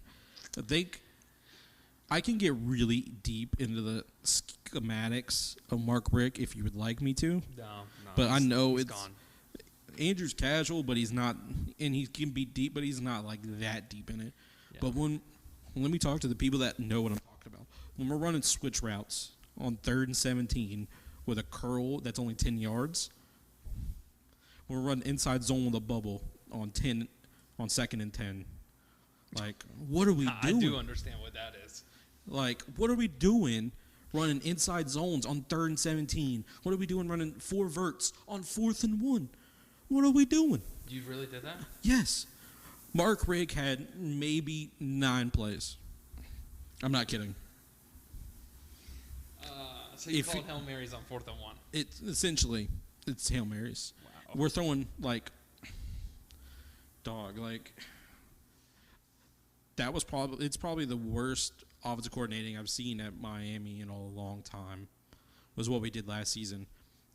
I think I can get really deep into the schematics of Mark Richt if you would like me to. No. But I know he's it's gone. Andrew's casual, but he's not, and he can be deep, but he's not that deep in it. Yeah. But let me talk to the people that know what I'm talking about. When we're running switch routes on 3rd and 17 with a curl that's only 10 yards, when we're running inside zone with a bubble on 2nd and 10. What are we doing? I do understand what that is. What are we doing running inside zones on 3rd and 17? What are we doing running 4 verts on 4th and 1? What are we doing? You really did that? Yes. Mark Richt had maybe 9 plays. I'm not kidding. So you called Hail Marys on 4th and 1. It's essentially Hail Marys. Wow. We're throwing dog, like it's probably the worst offensive coordinating I've seen at Miami in a long time. Was what we did last season.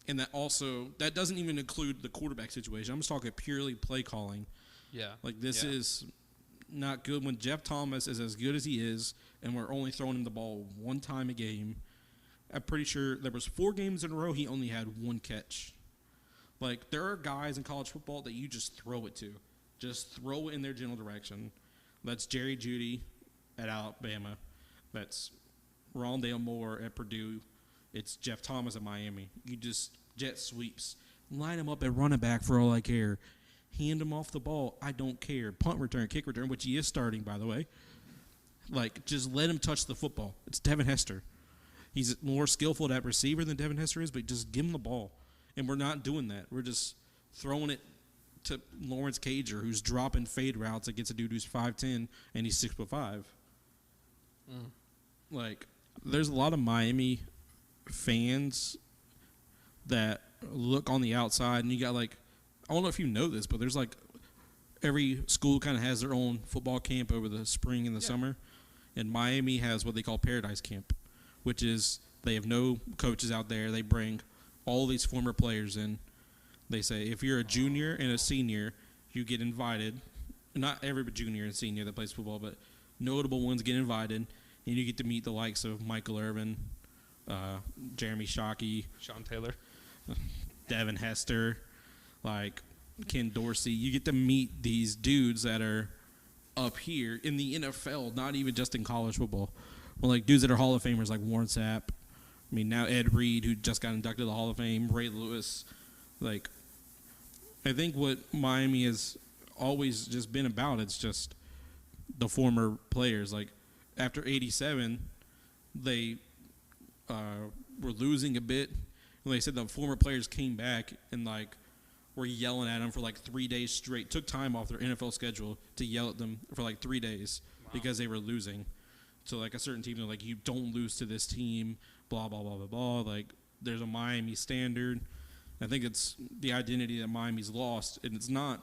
And that doesn't even include the quarterback situation. I'm just talking purely play calling. Yeah. Like, this is not good when Jeff Thomas is as good as he is, and we're only throwing him the ball one time a game. I'm pretty sure there was 4 games in a row he only had 1 catch. Like, there are guys in college football that you just throw it to. Just throw it in their general direction. That's Jerry Jeudy at Alabama. That's Rondale Moore at Purdue. It's Jeff Thomas at Miami. You just jet sweeps. Line him up at running back for all I care. Hand him off the ball. I don't care. Punt return, kick return, which he is starting, by the way. Like, just let him touch the football. It's Devin Hester. He's more skillful at receiver than Devin Hester is, but just give him the ball. And we're not doing that. We're just throwing it to Lawrence Cager, who's dropping fade routes against a dude who's 5'10", and he's 6'5". Like, there's a lot of Miami fans that look on the outside, and you got, like, I don't know if you know this, but there's, like, every school kind of has their own football camp over the spring and the summer, and Miami has what they call Paradise Camp, which is they have no coaches out there. They bring all these former players in. They say if you're a junior and a senior, you get invited. Not every junior and senior that plays football, but notable ones get invited, and you get to meet the likes of Michael Irvin, Jeremy Shockey, Sean Taylor, Devin Hester, like Ken Dorsey. You get to meet these dudes that are up here in the NFL, not even just in college football. Well, like dudes that are Hall of Famers like Warren Sapp. I mean, now Ed Reed, who just got inducted to the Hall of Fame, Ray Lewis. Like, I think what Miami has always just been about, it's just the former players. Like, after 87, they were losing a bit. And they said the former players came back and, like, were yelling at them for, like, 3 days straight. Took time off their NFL schedule to yell at them for, like, 3 days because they were losing. So, like, a certain team, they're like, you don't lose to this team, blah, blah, blah, blah, blah. Like, there's a Miami standard. I think it's the identity that Miami's lost, and it's not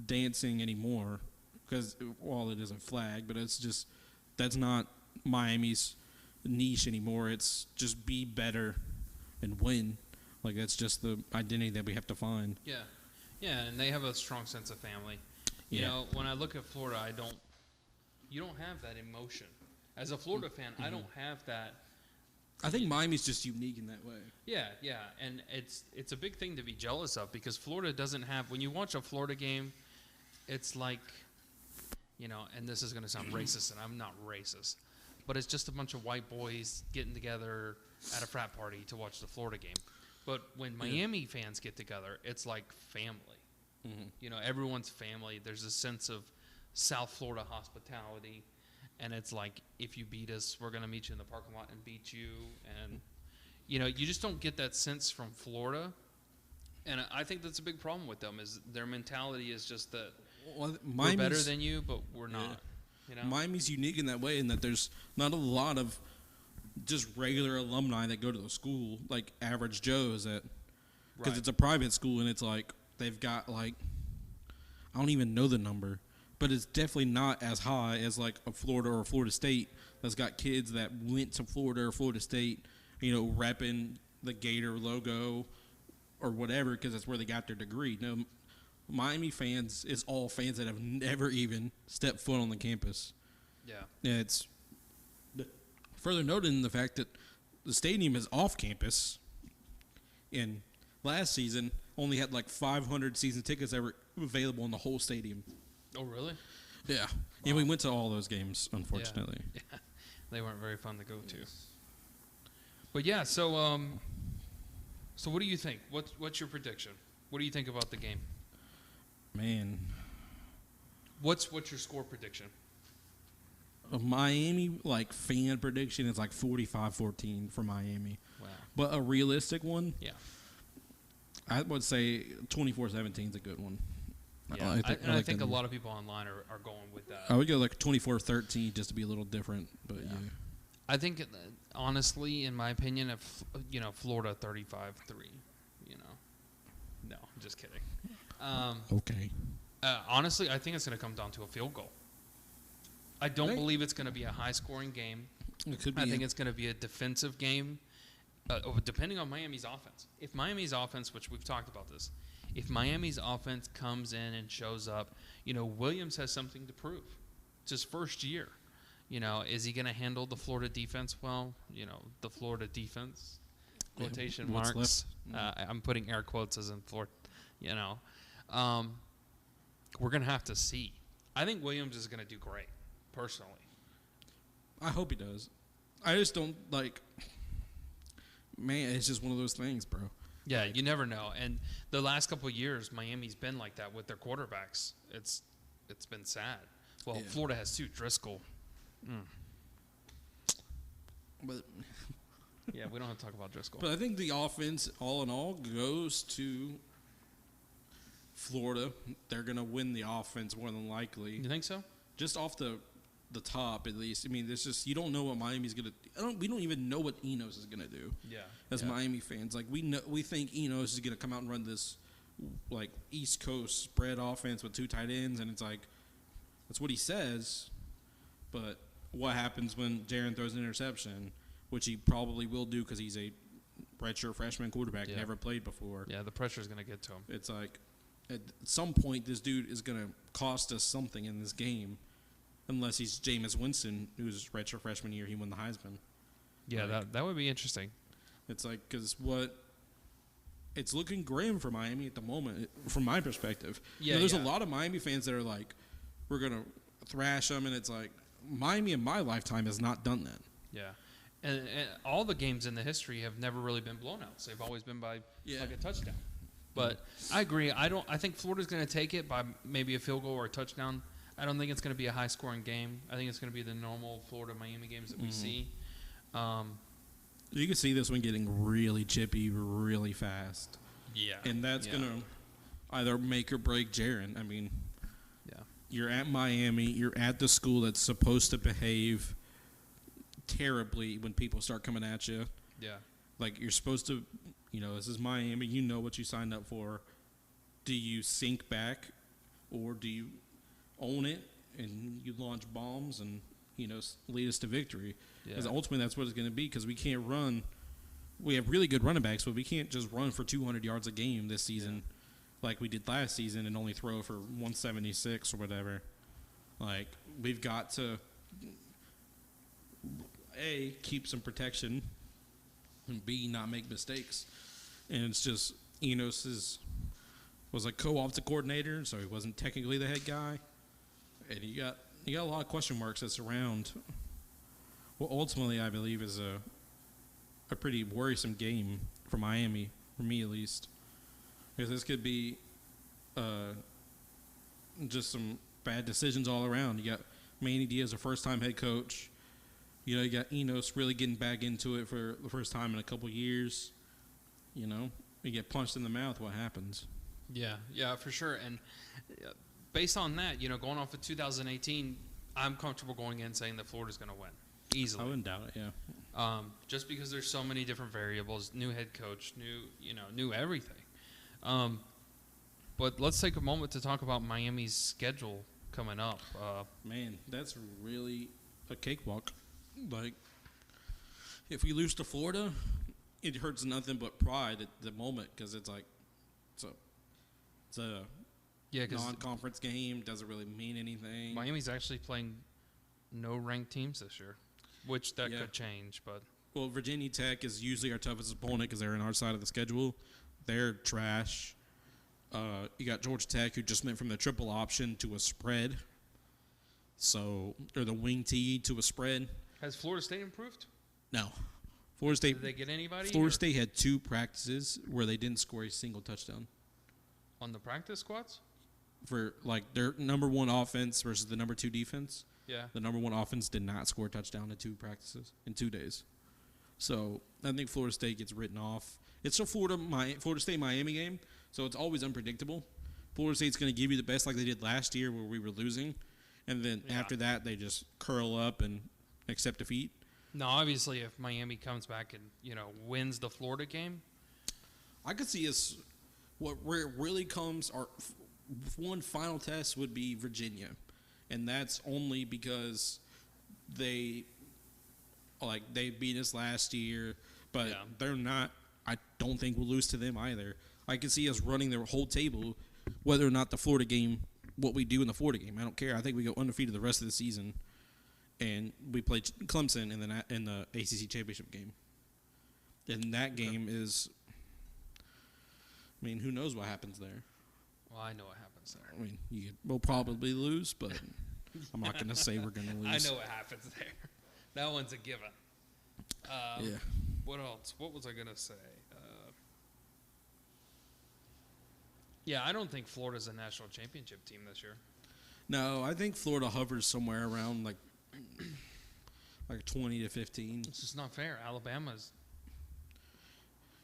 dancing anymore because, well, it is a flag, but it's just that's not Miami's niche anymore. It's just be better and win. Like, that's just the identity that we have to find. Yeah. Yeah, and they have a strong sense of family. You know, when I look at Florida, you don't have that emotion. As a Florida fan, I don't have that. I think Miami's just unique in that way. Yeah, and it's a big thing to be jealous of because Florida doesn't have. When you watch a Florida game, it's like, and this is going to sound racist, and I'm not racist, but it's just a bunch of white boys getting together at a frat party to watch the Florida game. But when Miami fans get together, it's like family. Mm-hmm. Everyone's family. There's a sense of South Florida hospitality. And it's like, if you beat us, we're going to meet you in the parking lot and beat you. And, you just don't get that sense from Florida. And I think that's a big problem with them is their mentality is just that we're better than you, but we're not. Miami's unique in that way in that there's not a lot of just regular alumni that go to the school, like average Joes, because it's a private school and it's like they've got like, I don't even know the number. But it's definitely not as high as like a Florida or a Florida State that's got kids that went to Florida or Florida State, repping the Gator logo or whatever because that's where they got their degree. No, Miami fans is all fans that have never even stepped foot on the campus. Yeah. It's further noted in the fact that the stadium is off campus. And last season only had like 500 season tickets that were available in the whole stadium. Oh, really? Yeah. Wow. And we went to all those games, unfortunately. Yeah. They weren't very fun to go to. But, yeah, so what do you think? What's your prediction? What do you think about the game? Man. What's your score prediction? A Miami, fan prediction is 45-14 for Miami. Wow. But a realistic one? Yeah. I would say 24-17 is a good one. Yeah, I think a lot of people online are going with that. I would go 24-13 just to be a little different, but yeah. I think, honestly, in my opinion, if Florida 35-3, No, I'm just kidding. Okay. Honestly, I think it's going to come down to a field goal. I don't believe it's going to be a high-scoring game. It could be. I think it's going to be a defensive game, depending on Miami's offense. If Miami's offense, which we've talked about this, if Miami's offense comes in and shows up, Williams has something to prove. It's his first year. Is he going to handle the Florida defense well? The Florida defense, quotation what's marks. left? I'm putting air quotes as in Florida. We're going to have to see. I think Williams is going to do great, personally. I hope he does. I just don't man, it's just one of those things, bro. Yeah, you never know. And the last couple of years, Miami's been like that with their quarterbacks. It's been sad. Well, Yeah. Florida has two. Driscoll. But Yeah, we don't have to talk about Driscoll. I think the offense, all in all, goes to Florida. They're gonna win the offense more than likely. You think so? Just off the top, at least. I mean, there's just you don't know what Miami's gonna. We don't even know what Enos is gonna do. Yeah. As Miami fans, we think Enos is gonna come out and run this East Coast spread offense with 2 tight ends, and it's that's what he says. But what happens when Jaron throws an interception, which he probably will do because he's a redshirt freshman quarterback, never played before. Yeah, the pressure's going to get to him. It's at some point this dude is going to cost us something in this game, unless he's Jameis Winston, who's redshirt freshman year, he won the Heisman. Yeah, that would be interesting. It's because it's looking grim for Miami at the moment, from my perspective. Yeah, there's a lot of Miami fans that are we're going to thrash them, and it's Miami in my lifetime has not done that. Yeah. And all the games in the history have never really been blowouts. They've always been by a touchdown. But I agree. I think Florida's going to take it by maybe a field goal or a touchdown. I don't think it's going to be a high-scoring game. I think it's going to be the normal Florida-Miami games that we see. You can see this one getting really chippy really fast. Yeah. And that's going to either make or break Jaron. I mean, you're at Miami. You're at the school that's supposed to behave terribly when people start coming at you. Yeah. You're supposed to, this is Miami. You know what you signed up for. Do you sink back, or do you own it and you launch bombs and lead us to victory? Because ultimately that's what it's going to be. Because we can't run. We have really good running backs, but we can't just run for 200 yards a game this season. Like we did last season and only throw for 176 or whatever. We've got to A, keep some protection, and B, not make mistakes. And it's just Enos was a co-offensive coordinator, so he wasn't technically the head guy. And you got a lot of question marks that surround what ultimately I believe is a pretty worrisome game for Miami, for me at least. Because this could be just some bad decisions all around. You got Manny Diaz, a first-time head coach. You got Enos really getting back into it for the first time in a couple years. You get punched in the mouth, what happens? Yeah, for sure. And based on that, going off of 2018, I'm comfortable going in saying that Florida's going to win easily. I wouldn't doubt it, yeah. Just because there's so many different variables, new head coach, new everything. But let's take a moment to talk about Miami's schedule coming up. Man, that's really a cakewalk. If we lose to Florida, it hurts nothing but pride at the moment because it's a non-conference game. Doesn't really mean anything. Miami's actually playing no ranked teams this year, which could change. But Virginia Tech is usually our toughest opponent because they're in our side of the schedule. They're trash. You got Georgia Tech, who just went from the triple option to a spread. Or the wing tee to a spread. Has Florida State improved? No. Florida State. Did they get anybody? Florida State had 2 practices where they didn't score a single touchdown. On the practice squads? For their number 1 offense versus the number 2 defense. Yeah. The number 1 offense did not score a touchdown in 2 practices in 2 days. So I think Florida State gets written off. It's a Florida State-Miami game, so it's always unpredictable. Florida State's going to give you the best like they did last year where we were losing. And then after that, they just curl up and accept defeat. No, obviously, if Miami comes back and, wins the Florida game. I could see us, where it really comes, one final test would be Virginia, and that's only because they beat us last year, but they're not. I don't think we'll lose to them either. I can see us running the whole table, whether or not the Florida game, what we do in the Florida game. I don't care. I think we go undefeated the rest of the season, and we play Clemson in the ACC championship game. And that game is, I mean, who knows what happens there? Well, I know what happens there. I mean, we'll probably lose, but I'm not going to say we're going to lose. I know what happens there. That one's a given. Yeah. What else? What was I going to say? Yeah, I don't think Florida's a national championship team this year. No, I think Florida hovers somewhere around like 20 to 15. It's just not fair. Alabama's.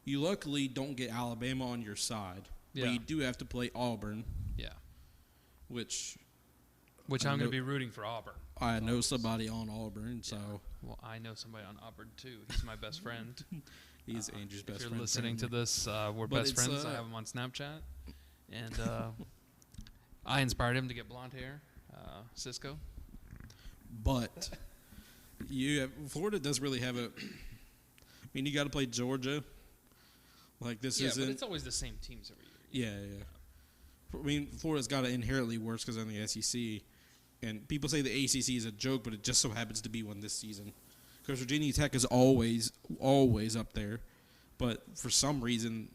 You luckily don't get Alabama on your side, Yeah. but you do have to play Auburn, Yeah. which I'm going to be rooting for Auburn. I know somebody on Auburn, so Well, I know somebody on Auburn too. He's my best friend. he's Andrew's best If you're friend. listening to this, we're But best it's, friends. I have him on Snapchat, and I inspired him to get blonde hair. Cisco. But Florida does really have a. I mean, you got to play Georgia. Like this Yeah, isn't. but it's always the same teams every year. Yeah. I mean, Florida's got it inherently worse because they're in the SEC, and people say the ACC is a joke, but it just so happens to be one this season. Because Virginia Tech is always up there, but for some reason,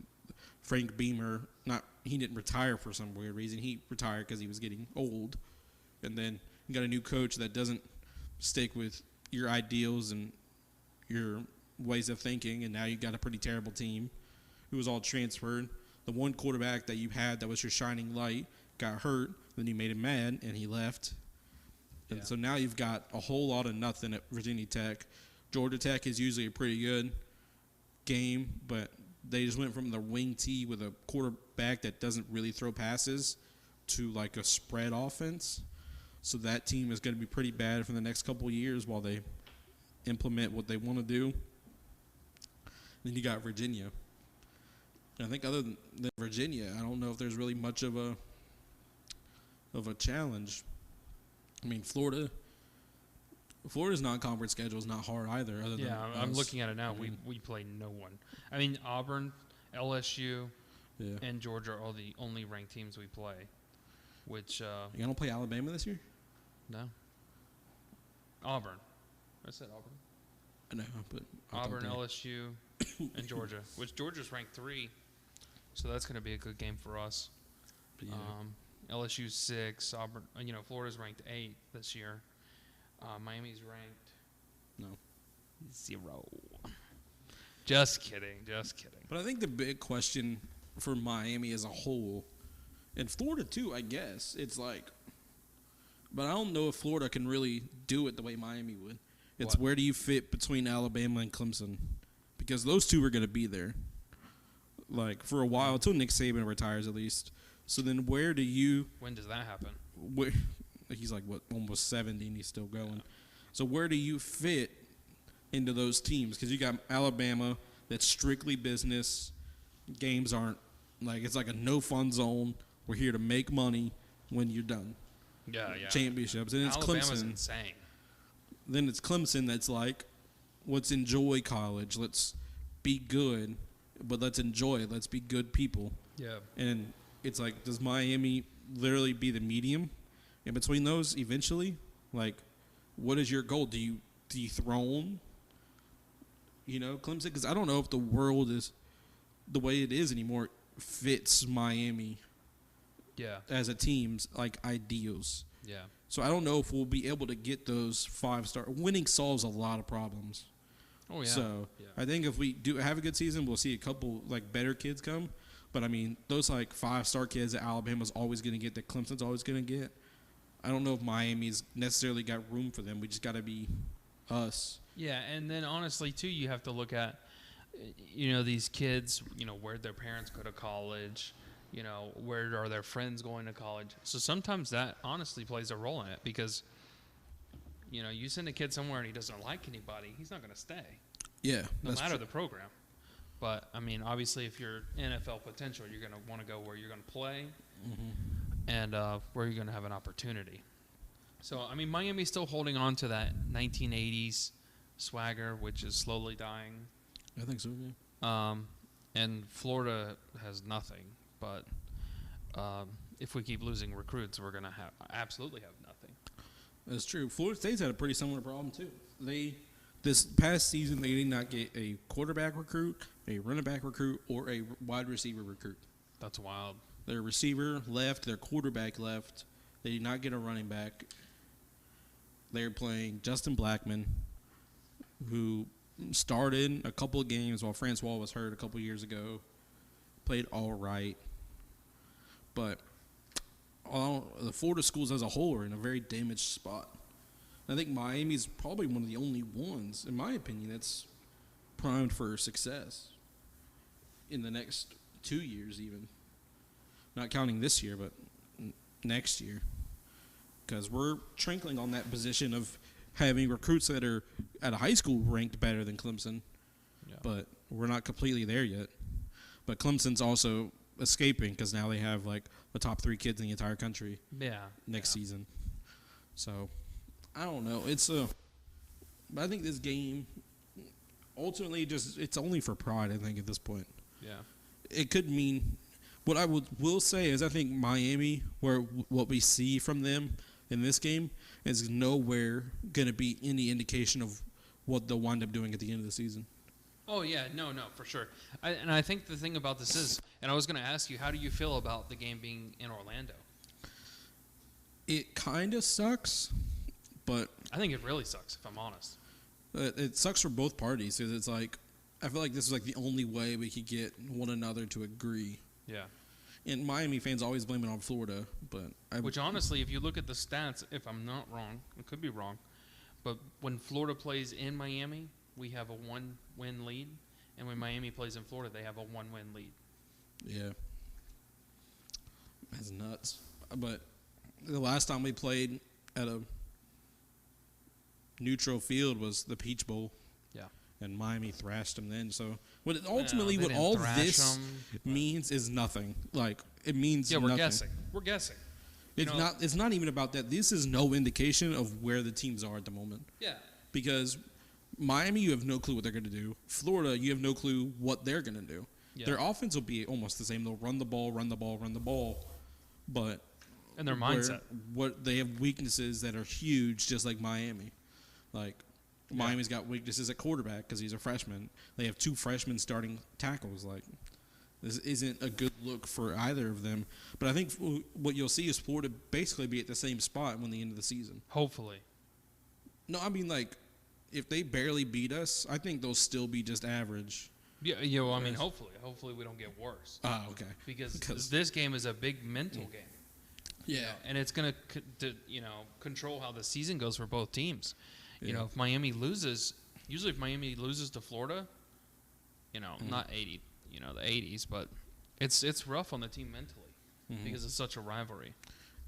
Frank Beamer he didn't retire for some weird reason. He retired because he was getting old, and then you got a new coach that doesn't stick with your ideals and your ways of thinking, and now you got a pretty terrible team who was all transferred. The one quarterback that you had that was your shining light got hurt, then you made him mad, and he left. And so now you've got a whole lot of nothing at Virginia Tech. Georgia Tech is usually a pretty good game, but they just went from the wing tee with a quarterback that doesn't really throw passes to like a spread offense. So that team is going to be pretty bad for the next couple of years while they implement what they want to do. Then you got Virginia. And I think other than Virginia, I don't know if there's really much of a challenge. I mean, Florida's non-conference schedule is not hard either. Other than I'm us. looking at it now. We play no one. I mean, Auburn, LSU, and Georgia are the only ranked teams we play. Which you don't play Alabama this year? no. Auburn. I said Auburn. I know, but Auburn, LSU, and Georgia. Which Georgia's ranked 3, so that's going to be a good game for us. Yeah. LSU's 6. Auburn, Florida's ranked 8 this year. Miami's ranked No. 0. Just kidding. But I think the big question for Miami as a whole, and Florida too, I guess, it's like, but I don't know if Florida can really do it the way Miami would. It's where do you fit between Alabama and Clemson? Because those two are going to be there, like, for a while, until Nick Saban retires at least. So then where do you... When does that happen? He's like, almost 70 and he's still going. So where do you fit into those teams? Because you got Alabama that's strictly business. Games aren't, like, it's like a no-fun zone. We're here to make money when you're done. Yeah. Championships. And it's Alabama's Clemson. insane. Then it's Clemson that's like, let's enjoy college. Let's be good, but let's enjoy it. Let's be good people. Yeah. And it's like, does Miami literally be the medium in between those eventually? Like, what is your goal? Do you dethrone, Clemson? Because I don't know if the world is the way it is anymore fits Miami as a team's, like, ideals. Yeah. So I don't know if we'll be able to get those 5-star. Winning solves a lot of problems. Oh, yeah. So I think if we do have a good season, we'll see a couple, like, better kids come. But, I mean, those, like, 5-star kids that Alabama's always going to get, that Clemson's always going to get, I don't know if Miami's necessarily got room for them. We just got to be us. Yeah, and then honestly, too, you have to look at, these kids, where their parents go to college, where are their friends going to college. So sometimes that honestly plays a role in it because, you send a kid somewhere and he doesn't like anybody, he's not going to stay. Yeah. No matter the program. But, I mean, obviously, if you're NFL potential, you're going to want to go where you're going to play. Mm-hmm. and where you're going to have an opportunity. So, I mean, Miami's still holding on to that 1980s swagger, which is slowly dying. I think so, yeah. And Florida has nothing. But if we keep losing recruits, we're going to absolutely have nothing. That's true. Florida State's had a pretty similar problem, too. This past season, they did not get a quarterback recruit, a running back recruit, or a wide receiver recruit. That's wild. Their receiver left. Their quarterback left. They did not get a running back. They're playing Justin Blackman, who started a couple of games while Francois was hurt a couple of years ago. Played all right. But the Florida schools as a whole are in a very damaged spot. I think Miami's probably one of the only ones, in my opinion, that's primed for success in the next 2 years even. Not counting this year, but next year. Because we're trickling on that position of having recruits that are at a high school ranked better than Clemson. Yeah. But we're not completely there yet. But Clemson's also escaping because now they have like the top 3 kids in the entire country next season. So I don't know. But I think this game ultimately it's only for pride, I think, at this point. Yeah. It could mean what I will say is I think Miami, what we see from them in this game, is nowhere going to be any indication of what they'll wind up doing at the end of the season. Oh, yeah. No, for sure. And I think the thing about this is, and I was going to ask you, how do you feel about the game being in Orlando? It kind of sucks, but I think it really sucks, if I'm honest. It sucks for both parties because it's like I feel like this is like the only way we could get one another to agree. Yeah. And Miami fans always blame it on Florida, but which honestly, if you look at the stats, if I'm not wrong, I could be wrong, but when Florida plays in Miami, we have a 1-win lead, and when Miami plays in Florida, they have a 1-win lead. Yeah. That's nuts. But the last time we played at a neutral field was the Peach Bowl. Yeah. And Miami thrashed them then. So what all this means is nothing. Like it means we're nothing. guessing. We're guessing. It's not even about that. This is no indication of where the teams are at the moment. Yeah. Because Miami, you have no clue what they're going to do. Florida, you have no clue what they're going to do. Yeah. Their offense will be almost the same. They'll run the ball. But and their mindset. What they have weaknesses that are huge, just like Miami. Like Miami's got weaknesses at quarterback because he's a freshman. They have 2 freshmen starting tackles. Like this isn't a good look for either of them. But I think what you'll see is Florida basically be at the same spot when the end of the season. Hopefully. No, I mean like if they barely beat us, I think they'll still be just average. Yeah, I mean hopefully we don't get worse. Ah, okay. Because this game is a big mental game. Yeah. And it's going to control how the season goes for both teams. You know, if Miami loses, usually if Miami loses to Florida, not 80, the 80s, but it's rough on the team mentally because it's such a rivalry.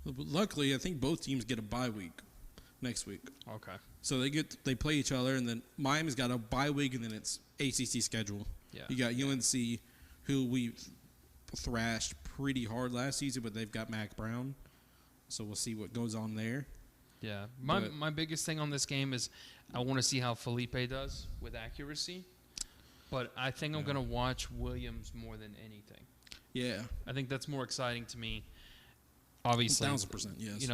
But luckily, I think both teams get a bye week next week. Okay. So they play each other, and then Miami's got a bye week, and then it's ACC schedule. Yeah. You got UNC, who we thrashed pretty hard last season, but they've got Mac Brown. So we'll see what goes on there. Yeah, my biggest thing on this game is I want to see how Felipe does with accuracy, but I think I'm going to watch Williams more than anything. Yeah. I think that's more exciting to me. Obviously, 1,000%, yes.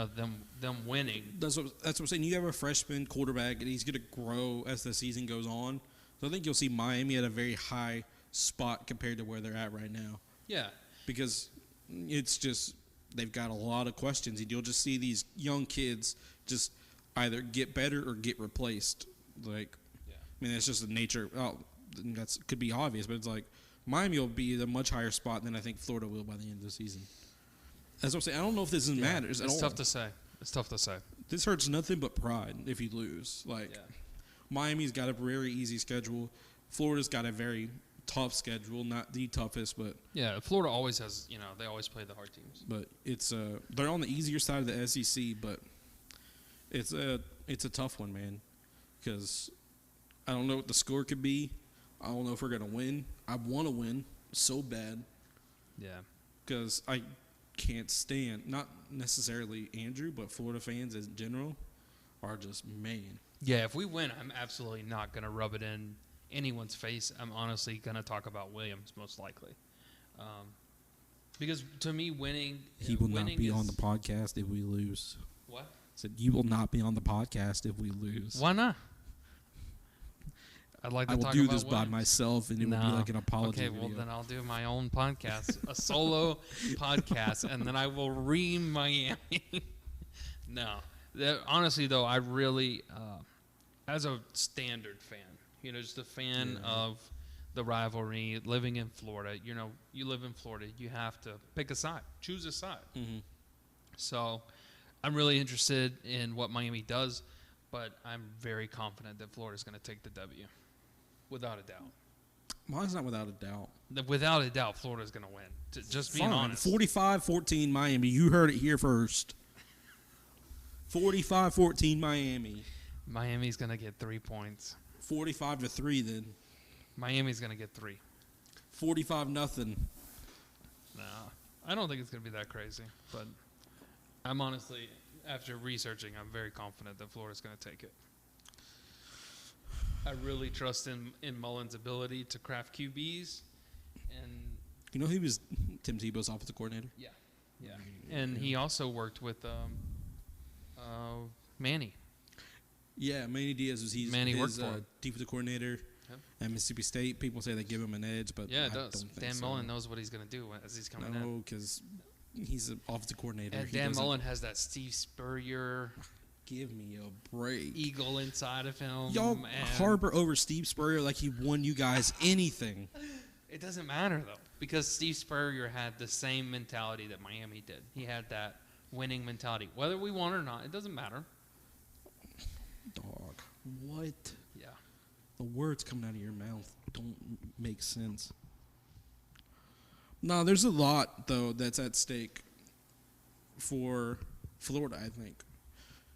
Them winning. That's what I'm saying. You have a freshman quarterback, and he's going to grow as the season goes on. So I think you'll see Miami at a very high spot compared to where they're at right now. Yeah. Because it's just they've got a lot of questions. You'll just see these young kids just either get better or get replaced. Like, I mean, that's just the nature. Oh, that could be obvious, but it's like Miami will be at a much higher spot than I think Florida will by the end of the season. That's what I'm saying. I don't know if this matters at all. It's tough to say. This hurts nothing but pride if you lose. Like, Miami's got a very easy schedule. Florida's got a very tough schedule, not the toughest, but Florida always has. They always play the hard teams. But it's they're on the easier side of the SEC, but it's a tough one, man, because I don't know what the score could be. I don't know if we're gonna win. I want to win so bad. Yeah. Because I can't stand, not necessarily Andrew, but Florida fans in general, are just, man. Yeah, if we win, I'm absolutely not going to rub it in anyone's face. I'm honestly going to talk about Williams most likely. Because to me, winning Will not winning be is, on the podcast if we lose. What? Said you will not be on the podcast if we lose. Why not? I'd like to I will talk do about this by Williams. myself, and it will be No. like an apology Okay, video. well then I'll do my own podcast, a solo podcast, and then I will Miami. No, honestly though, I really, as a standard fan, just a fan of the rivalry, living in Florida. You live in Florida, you have to pick a side, choose a side. Mm-hmm. So, I'm really interested in what Miami does, but I'm very confident that Florida's going to take the W. Without a doubt. Mine's not without a doubt. Without a doubt, Florida's going to win. Just being honest. 45-14 Miami. You heard it here first. 45-14 Miami. Miami's going to get 3 points. 45-3 then. Miami's going to get 3. 45-0. No, I don't think it's going to be that crazy. But I'm honestly, after researching, I'm very confident that Florida's going to take it. I really trust in Mullen's ability to craft QBs. And He was Tim Tebow's offensive coordinator? yeah. And he also worked with Manny. Yeah, Manny Diaz was Manny worked his for him. defensive coordinator at Mississippi State. People say they give him an edge, but Yeah, it I does. don't think Dan so. Mullen knows what he's going to do as he's coming in. No, because he's an offensive coordinator. And He Dan doesn't- Mullen has that Steve Spurrier Give me a break. eagle inside of him. Y'all and harbor over Steve Spurrier like he won you guys anything. It doesn't matter, though, because Steve Spurrier had the same mentality that Miami did. He had that winning mentality. Whether we won or not, it doesn't matter. Dog. What? Yeah. The words coming out of your mouth don't make sense. No, there's a lot, though, that's at stake for Florida, I think.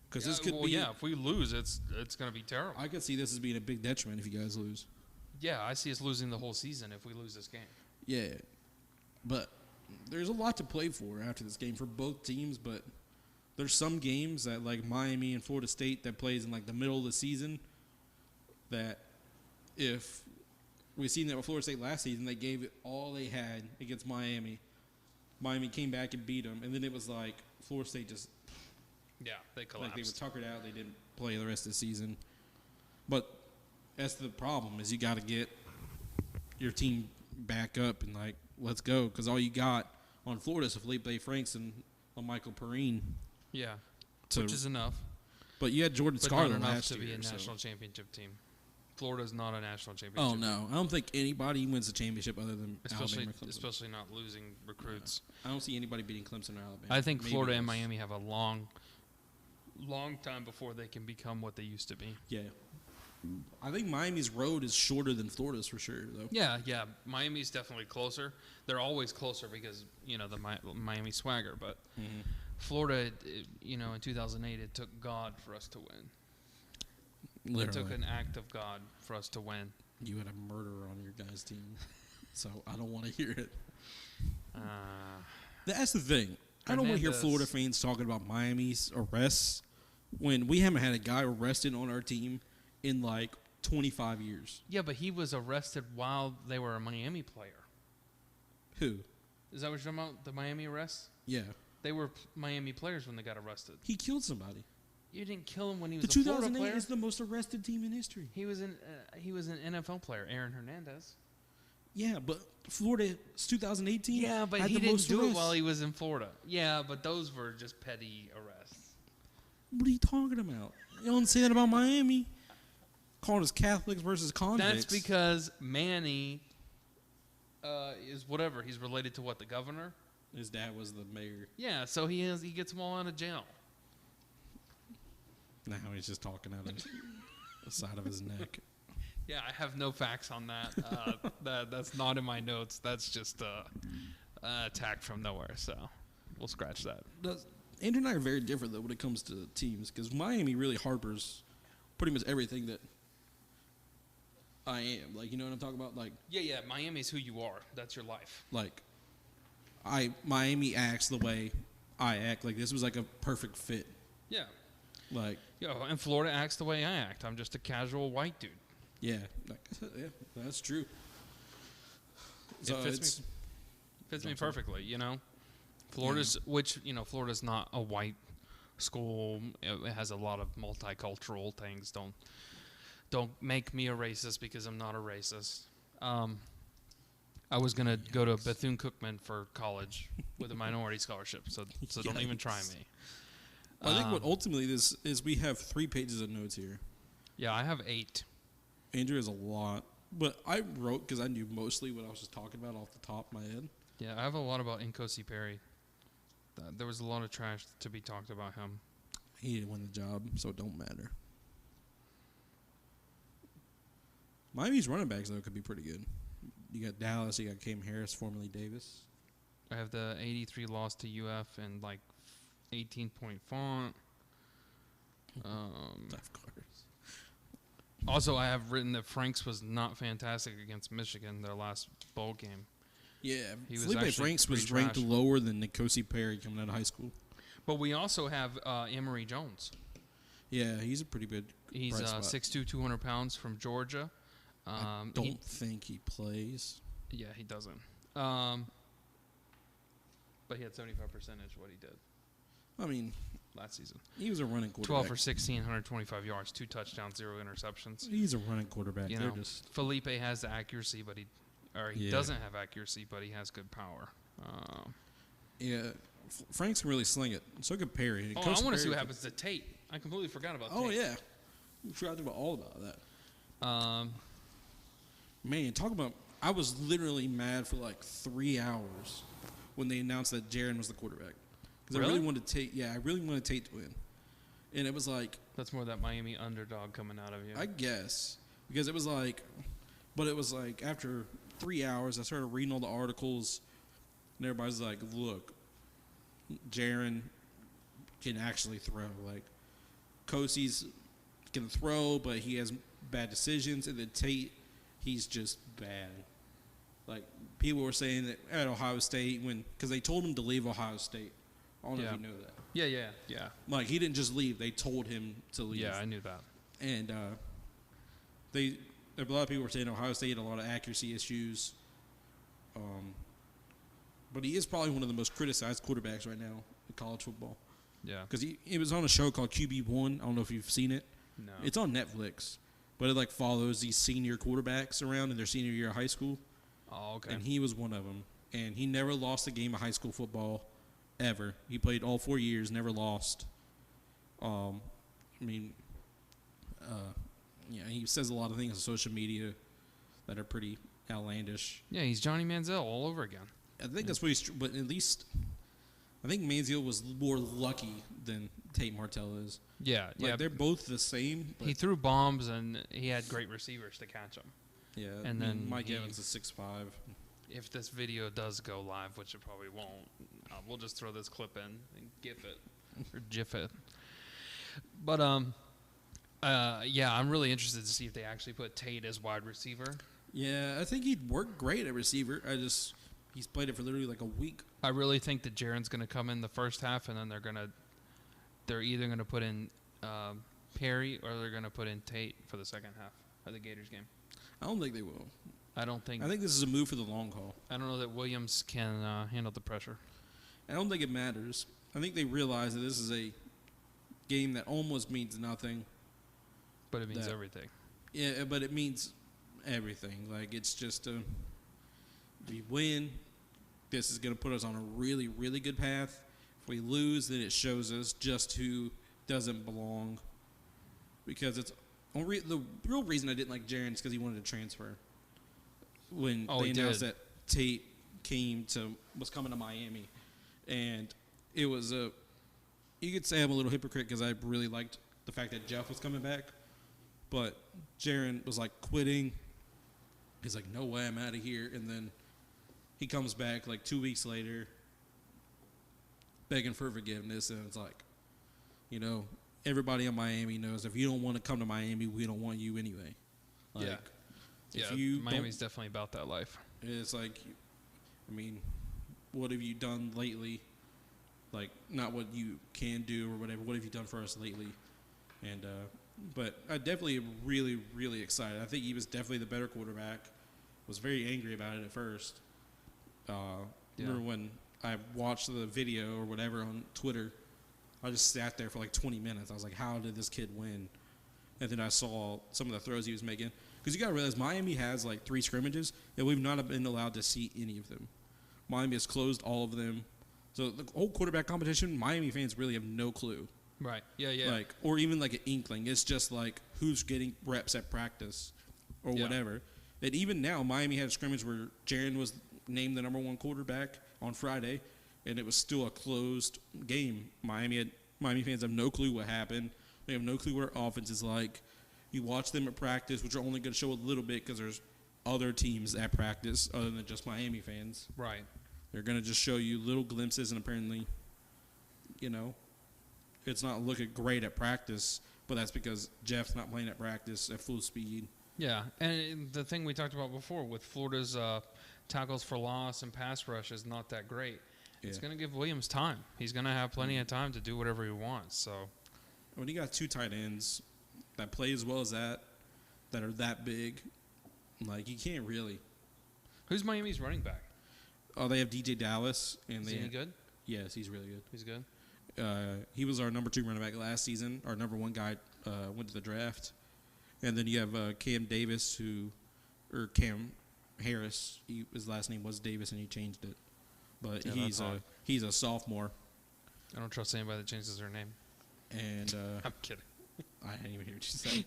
Because this could be. if we lose, it's going to be terrible. I could see this as being a big detriment if you guys lose. Yeah, I see us losing the whole season if we lose this game. Yeah. But there's a lot to play for after this game for both teams, but there's some games that, like Miami and Florida State, that plays in, like, the middle of the season that if we've seen that with Florida State last season, they gave it all they had against Miami. Miami came back and beat them, and then it was like Florida State just Yeah, they collapsed. like they were tuckered out. They didn't play the rest of the season. But that's the problem is you got to get your team back up and like let's go because all you got on Florida is Felipe Franks and Michael Perrine. Yeah, To, which is enough. but you had Jordan But Scarlett not enough last to year. be a so- national championship team. Florida's not a national championship. Oh no, I don't think anybody wins the championship other than Especially, Alabama. Clemson. especially not losing recruits. I don't see anybody beating Clemson or Alabama. I think Maybe Florida and us. Miami have a long time before they can become what they used to be. Yeah, I think Miami's road is shorter than Florida's for sure, though. Yeah. Miami's definitely closer. They're always closer because the Miami swagger. But Florida, in 2008, it took God for us to win. Literally, It took an act of God for us to win. you had a murderer on your guys' team, so I don't want to hear it. That's the thing. I don't want to hear Hernandez. Florida fans talking about Miami's arrests when we haven't had a guy arrested on our team in like 25 years. Yeah, but he was arrested while they were a Miami player. Who? Is that what you're talking about? The Miami arrests? Yeah. They were Miami players when they got arrested. He killed somebody. You didn't kill him when he The was a Florida 2008 player. is the most arrested team in history. He was an NFL player, Aaron Hernandez. Yeah, but Florida's 2018 Yeah, but had he the didn't most do it arrests. while he was in Florida. Yeah, but those were just petty arrests. What are you talking about? You don't say that about Miami. Calling us Catholics versus convicts. That's because Manny is whatever. He's related to what, the governor? His dad was the mayor. Yeah, so he gets them all out of jail. Now he's just talking out of the side of his neck. Yeah, I have no facts on that. That's not in my notes. That's just attack from nowhere. So we'll scratch that. Andrew and I are very different, though, when it comes to teams, because Miami really harbors pretty much everything that I am. Like, you know what I'm talking about? Yeah. Miami's who you are. That's your life. Like Miami acts the way I act. Like, this was like a perfect fit. Yeah. Like, And Florida acts the way I act. I'm just a casual white dude. yeah, yeah, that's true. So It fits me perfectly, Florida's Florida's not a white school. It has a lot of multicultural things. Don't make me a racist because I'm not a racist. I was gonna go to Bethune-Cookman for college with a minority scholarship, so don't even try me. I think what ultimately this is, we have 3 pages of notes here. Yeah, I have 8. Andrew has a lot, but I wrote because I knew mostly what I was just talking about off the top of my head. Yeah, I have a lot about Nkosi Perry. There was a lot of trash to be talked about him. He didn't win the job, so it don't matter. Miami's running backs, though, could be pretty good. You got Dallas, you got Cam Harris, formerly Davis. I have the 83 loss to UF and 18-point font. Of course. Also, I have written that Franks was not fantastic against Michigan, their last bowl game. Yeah, He was Felipe actually Franks was pretty ranked trash. lower than Nkosi Perry coming out of high school. But we also have Emory Jones. Yeah, he's a pretty good He's bright spot. 6'2", 200 pounds from Georgia. I don't think he plays. Yeah, he doesn't. But he had 75% what he did I mean, last season. he was a running quarterback. 12 for 16, 125 yards, 2 touchdowns, 0 interceptions. He's a running quarterback. They're just Felipe has the accuracy, but he doesn't have accuracy, but he has good power. yeah. Franks can really sling it. So could Perry. I want to see what happens to Tate. I completely forgot about Tate. Oh yeah, we forgot about all about that. Man, talk about. I was literally mad for 3 hours when they announced that Jaron was the quarterback. Because Really? I really wanted Tate. Yeah, I really wanted Tate to win. And it was like, That's more that Miami underdog coming out of you. I guess. Because it was but it was after 3 hours, I started reading all the articles, and everybody's like, look, Jaron can actually throw. Kosey's can throw, but he has bad decisions. And then Tate, he's just bad. People were saying that at Ohio State, because they told him to leave Ohio State. I don't know if you know that. Yeah. He didn't just leave. They told him to leave. Yeah, I knew that. And a lot of people were saying Ohio State had a lot of accuracy issues. But he is probably one of the most criticized quarterbacks right now in college football. Yeah. Because he was on a show called QB1. I don't know if you've seen it. No. It's on Netflix. But it follows these senior quarterbacks around in their senior year of high school. Oh, okay. And he was one of them. And he never lost a game of high school football ever. He played all 4 years, never lost. He says a lot of things on social media that are pretty outlandish. Yeah, he's Johnny Manziel all over again. I think that's what he's. But at least, I think Manziel was more lucky than Tate Martell is. Yeah, They're both the same. But He threw bombs and he had great receivers to catch them. yeah, and then Mike he- Evans is 6'5". If this video does go live, which it probably won't, we'll just throw this clip in and GIF it or GIF it. But I'm really interested to see if they actually put Tate as wide receiver. Yeah, I think he'd work great at receiver. He's played it for literally a week. I really think that Jaron's going to come in the first half, and then they're either going to put in Perry or they're going to put in Tate for the second half of the Gators game. I don't think they will. I think this is a move for the long haul. I don't know that Williams can handle the pressure. I don't think it matters. I think they realize that this is a game that almost means nothing. But it means everything. Yeah, but it means everything. It's just if we win, this is going to put us on a really, really good path. If we lose, then it shows us just who doesn't belong. Because the real reason I didn't like Jaron is because he wanted to transfer. When they announced that Tate was coming to Miami, and it was you could say I'm a little hypocrite because I really liked the fact that Jeff was coming back, but Jaron was quitting. He's like, no way, I'm out of here, and then he comes back 2 weeks later, begging for forgiveness, and it's everybody in Miami knows if you don't want to come to Miami, we don't want you anyway. If you Miami's definitely about that life. It's what have you done lately? Like, not what you can do or whatever. What have you done for us lately? And but I definitely am really, really excited. I think he was definitely the better quarterback. Was very angry about it at first. Remember when I watched the video or whatever on Twitter, I just sat there for like 20 minutes. I was like, how did this kid win? And then I saw some of the throws he was making. Because you got to realize Miami has like 3 scrimmages, and we've not been allowed to see any of them. Miami has closed all of them. So the whole quarterback competition, Miami fans really have no clue. Right. Yeah. Like, or even like an inkling. It's just like who's getting reps at practice or whatever. And even now, Miami had a scrimmage where Jaron was named the number 1 quarterback on Friday, and it was still a closed game. Miami fans have no clue what happened. They have no clue what our offense is like. You watch them at practice, which are only going to show a little bit because there's other teams at practice other than just Miami fans. Right. They're going to just show you little glimpses, and apparently, it's not looking great at practice, but that's because Jeff's not playing at practice at full speed. Yeah, and the thing we talked about before with Florida's tackles for loss and pass rush is not that great. Yeah. It's going to give Williams time. He's going to have plenty of time to do whatever he wants. So When you got 2 tight ends that play as well as that are that big, like, you can't really. Who's Miami's running back? Oh, they have DJ Dallas. And Is he any good? Yes, he's really good. He's good? He was our number 2 running back last season. Our number 1 guy went to the draft. And then you have Cam Davis, or Cam Harris. His last name was Davis, and he changed it. But he's a sophomore. I don't trust anybody that changes their name. And I'm kidding. I didn't even hear what you said.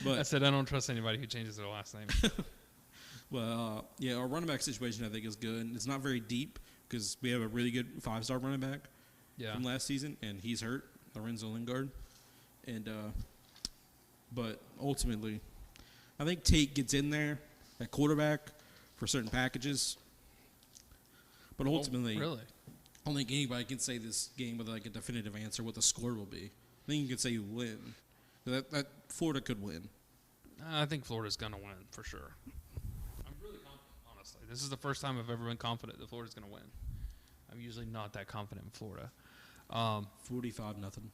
But I said I don't trust anybody who changes their last name. Well, our running back situation I think is good. It's not very deep because we have a really good 5-star running back from last season, and he's hurt, Lorenzo Lingard. And but ultimately, I think Tate gets in there at quarterback for certain packages. But ultimately, really? I don't think anybody can say this game with like a definitive answer what the score will be. I think you can say you win. That Florida could win. I think Florida's going to win for sure. I'm really confident, honestly. This is the first time I've ever been confident that Florida's going to win. I'm usually not that confident in Florida. 45-0.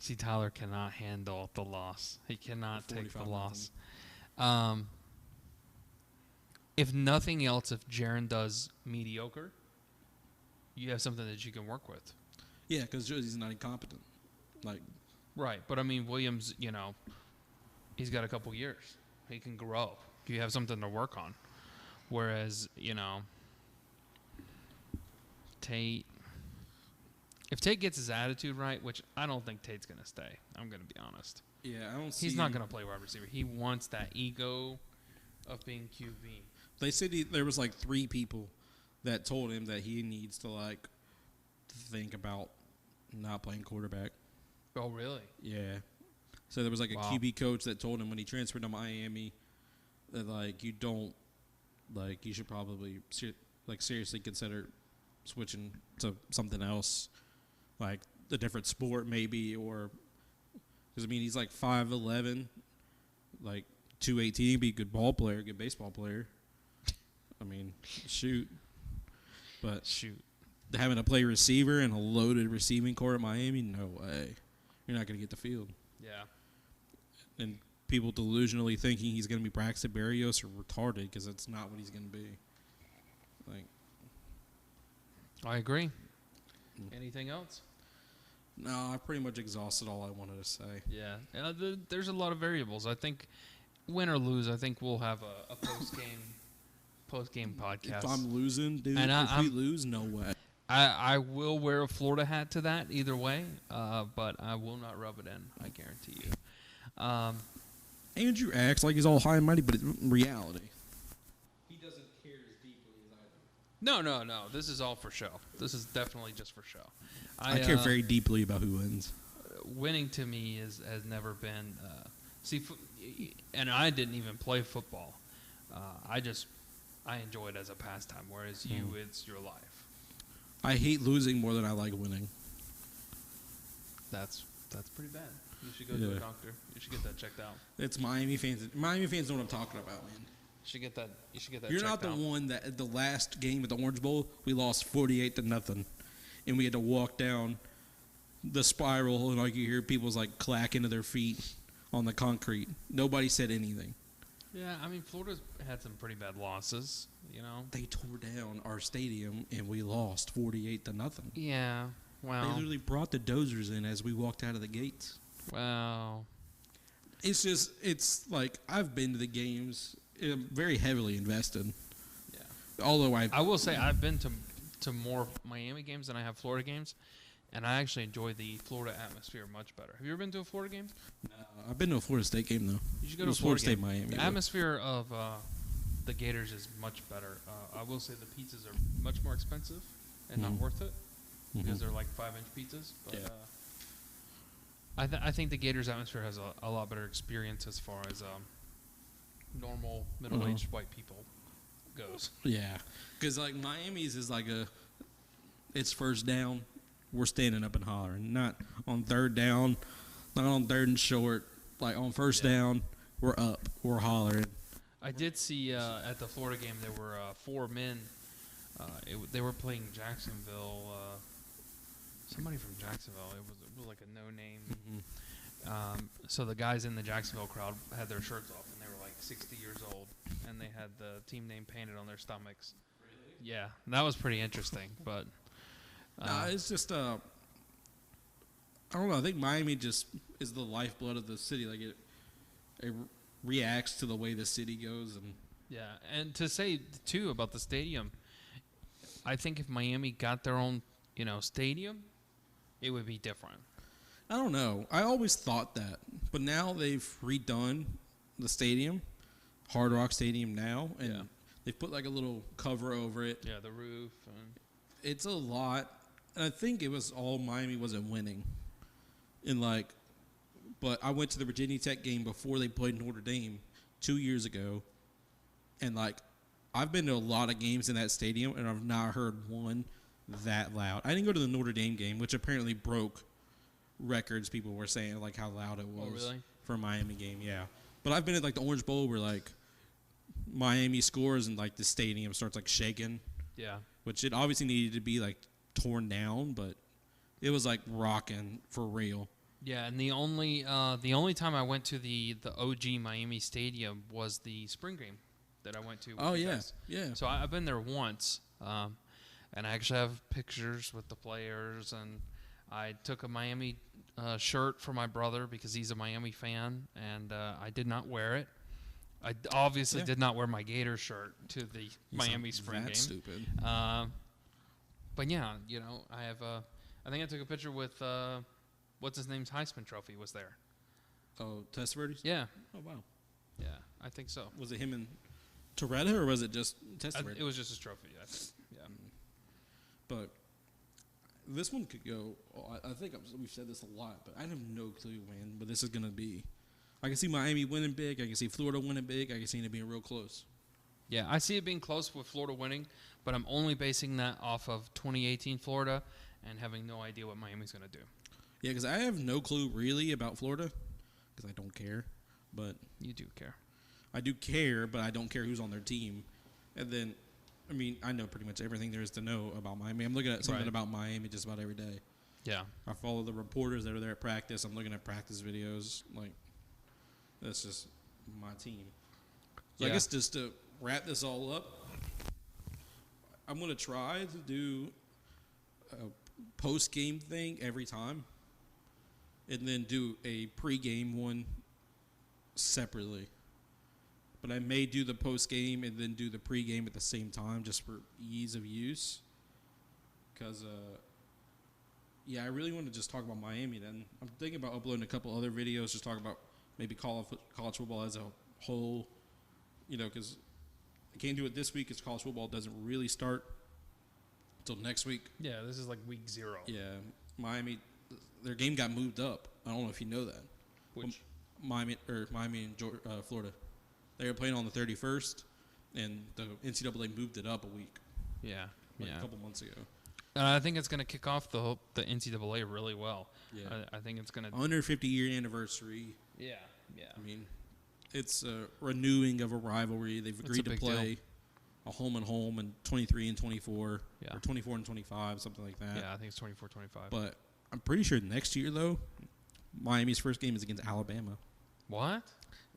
See, Tyler cannot handle the loss. He cannot take the 45-0. loss. If nothing else, if Jaron does mediocre, you have something that you can work with. Yeah, because Josie's not incompetent. Like, right, but I mean, Williams, he's got a couple years. He can grow. You have something to work on. Whereas, Tate, if Tate gets his attitude right, which I don't think Tate's going to stay, I'm going to be honest. yeah, I don't see. He's not going to play wide receiver. He wants that ego of being QB. They said there was like 3 people that told him that he needs to like think about not playing quarterback. Oh, really? Yeah. So there was like a QB coach that told him when he transferred to Miami that like you should probably seriously consider switching to something else, like a different sport maybe, or because I mean he's like 5'11", like 218, be a good ball player, good baseball player. I mean, shoot. But having to play receiver and a loaded receiving core at Miami, no way. You're not going to get the field. Yeah. And people delusionally thinking he's going to be Braxton Berrios are retarded because that's not what he's going to be. Like, I agree. Anything else? no, I pretty much exhausted all I wanted to say. Yeah. There's a lot of variables. I think, win or lose, I think we'll have a post-game podcast. If I'm losing, dude, And if we lose, no way. I will wear a Florida hat to that either way, but I will not rub it in. I guarantee you. Andrew acts like he's all high and mighty, but in reality, he doesn't care as deeply as I do. No. This is all for show. This is definitely just for show. I care very deeply about who wins. Winning to me has never been. And I didn't even play football. I enjoy it as a pastime, whereas you, it's your life. I hate losing more than I like winning. That's pretty bad. You should go to a doctor. You should get that checked out. It's Miami fans. Miami fans know what I'm talking about, man. should get that. You should get that. You're not checked the out. one that at the last game at the Orange Bowl, we lost 48-0, and we had to walk down the spiral, and like you hear people's like clacking to their feet on the concrete. Nobody said anything. Yeah, I mean, Florida's had some pretty bad losses. You know. They tore down our stadium, and we lost 48-0. Yeah. They Well. literally brought the dozers in as we walked out of the gates. Well. It's just, it's like I've been to the games, very heavily invested. Yeah. Although I will say I've been to more Miami games than I have Florida games, and I actually enjoy the Florida atmosphere much better. Have you ever been to a Florida game? I've been to a Florida State game though. You should go It to a was Florida State game. Miami. The but- atmosphere of the Gators is much better. I will say the pizzas are much more expensive and not Mhm. worth it because Mhm. they're like 5-inch pizzas. But Yeah. I think the Gators atmosphere has a lot better experience as far as normal middle-aged white people goes. Yeah, because like Miami's is like it's first down, we're standing up and hollering. Not on third down, not on third and short. Like on first Yeah. down, we're up, we're hollering. I did see at the Florida game there were 4 men. They were playing Jacksonville. Somebody from Jacksonville. It was like a no name. So the guys in the Jacksonville crowd had their shirts off, and they were like 60 years old, and they had the team name painted on their stomachs. Really? Yeah, that was pretty interesting. But Nah, it's just I don't know. I think Miami just is the lifeblood of the city. Like it reacts to the way the city goes, and yeah, and to say too about the stadium, I think if Miami got their own, stadium, it would be different. I don't know. I always thought that, but now they've redone the stadium, Hard Rock Stadium now, and Yeah. they've put like a little cover over it. Yeah, the roof. And It's a lot, and I think it was all Miami wasn't winning. But I went to the Virginia Tech game before they played Notre Dame 2 years ago, and I've been to a lot of games in that stadium, and I've not heard one that loud. I didn't go to the Notre Dame game, which apparently broke records. People were saying like how loud it was really? for a Miami game. Yeah, but I've been at like the Orange Bowl where like Miami scores and like the stadium starts like shaking, yeah. which it obviously needed to be like torn down, but it was like rocking for real. Yeah, and the only time I went to the OG Miami Stadium was the spring game that I went to. With Oh you yeah, guys. yeah. So I've been there once, and I actually have pictures with the players. And I took a Miami shirt for my brother because he's a Miami fan, and I did not wear it. I obviously Yeah. did not wear my Gator shirt to the Miami spring game. That's stupid. But yeah, I have. I think I took a picture with what's his name's Heisman Trophy was there. Oh, Testaverde? Yeah, Oh wow. yeah, I think so. Was it him and Toretta, or was it just Testaverde? It was just his trophy. I think. Yeah. But this one could go. I think we've said this a lot, but I have no clue when. But this is gonna be. I can see Miami winning big. I can see Florida winning big. I can see it being real close. Yeah, I see it being close with Florida winning, but I'm only basing that off of 2018 Florida and having no idea what Miami's going to do. Yeah, because I have no clue really about Florida, because I don't care. But You do care. I do care, but I don't care who's on their team. And then, I mean, I know pretty much everything there is to know about Miami. I'm looking at something Right. about Miami just about every day. Yeah. I follow the reporters that are there at practice. I'm looking at practice videos. Like, that's just my team. So I Yeah. guess just to wrap this all up, I'm going to try to do a post-game thing every time and then do a pre-game one separately. But I may do the post-game and then do the pre-game at the same time just for ease of use. Because, yeah, I really want to just talk about Miami then. I'm thinking about uploading a couple other videos, just talk about maybe college football as a whole, because I can't do it this week because college football doesn't really start until next week. Yeah, this is like week 0. Yeah, Miami, their game got moved up. I don't know if you know that. Which Miami and Florida. They were playing on the 31st, and the NCAA moved it up a week, yeah. a Yeah. couple months ago. I think it's going to kick off the NCAA really well. Yeah. I think it's going to. Under 50-year anniversary. Yeah. Yeah. I mean, it's a renewing of a rivalry. They've It's a agreed to big play a home and home in 23 and 24, Yeah. or 24 and 25, something like that. Yeah, I think it's 24-25. But I'm pretty sure next year, though, Miami's first game is against Alabama. What?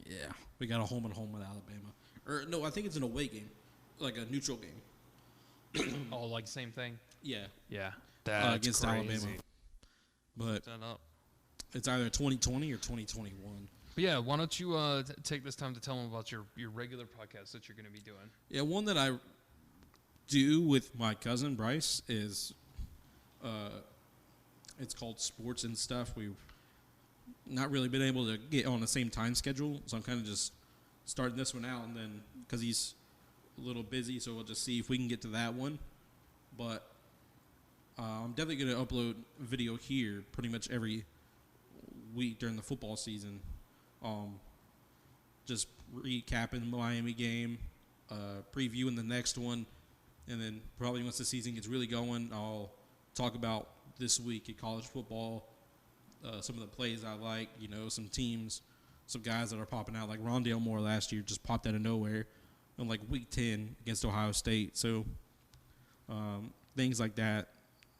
Yeah. We got a home and home with Alabama. Or, no, I think it's an away game, like a neutral game. Oh, like same thing? Yeah. Yeah. That's against crazy. Alabama. But Set up. it's either 2020 or 2021. But yeah, why don't you take this time to tell them about your regular podcast that you're going to be doing? Yeah, one that I do with my cousin Bryce is, it's called Sports and Stuff. We've not really been able to get on the same time schedule, so I'm kind of just starting this one out, and then because he's a little busy, so we'll just see if we can get to that one. But I'm definitely going to upload video here pretty much every week during the football season. Just recapping the Miami game, previewing the next one, and then probably once the season gets really going, I'll talk about this week in college football, some of the plays I like, some teams, some guys that are popping out, like Rondale Moore last year just popped out of nowhere in like week 10 against Ohio State. So things like that.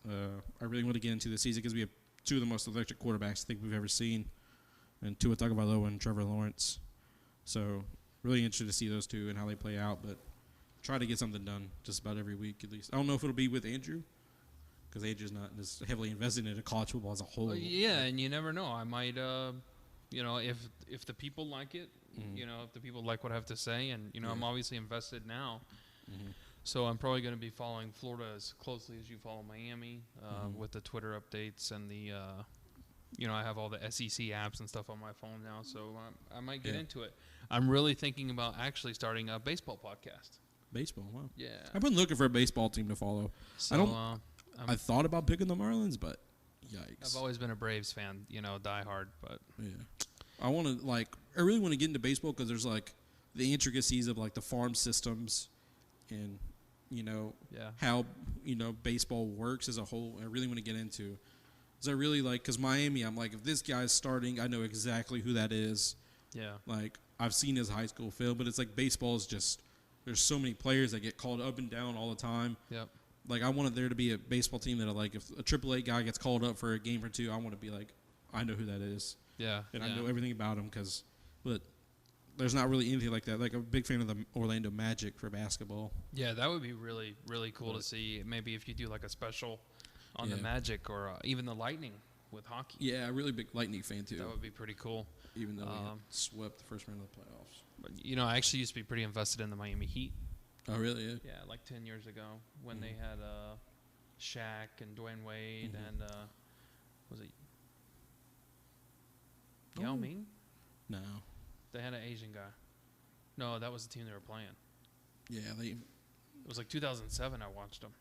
I really want to get into this season because we have two of the most electric quarterbacks I think we've ever seen, and Tua Tagovailoa and Trevor Lawrence. So really interested to see those two and how they play out, but try to get something done just about every week at least. I don't know if it'll be with Andrew because Andrew's not as heavily invested into college football as a whole. Yeah, and you never know. I might, if the people like it, if the people like what I have to say, and, I'm obviously invested now. Mm-hmm. So I'm probably going to be following Florida as closely as you follow Miami with the Twitter updates and the, I have all the SEC apps and stuff on my phone now, so I might get into it. I'm really thinking about actually starting a baseball podcast. Baseball, wow. Yeah. I've been looking for a baseball team to follow. So, I thought about picking the Marlins, but yikes. I've always been a Braves fan, die hard, but Yeah. I really want to get into baseball because there's the intricacies of the farm systems and, how, baseball works as a whole. I really want to get into. Because I really because Miami, I'm if this guy's starting, I know exactly who that is. yeah. I've seen his high school film, but it's baseball is just, there's so many players that get called up and down all the time. Yep. I wanted there to be a baseball team that if a AAA guy gets called up for a game or two, I want to be I know who that is. Yeah. And I know everything about him but there's not really anything like that. I'm a big fan of the Orlando Magic for basketball. Yeah, that would be really, really cool to see. Maybe if you do a special on the Magic or even the Lightning with hockey. Yeah, a really big Lightning fan too. That would be pretty cool. Even though we got swept the first round of the playoffs. But, I actually used to be pretty invested in the Miami Heat. Oh, really? Yeah. Yeah, 10 years ago when they had Shaq and Dwayne Wade and was it Yao Ming? No. They had an Asian guy. No, that was the team they were playing. Yeah, It was 2007 I watched them.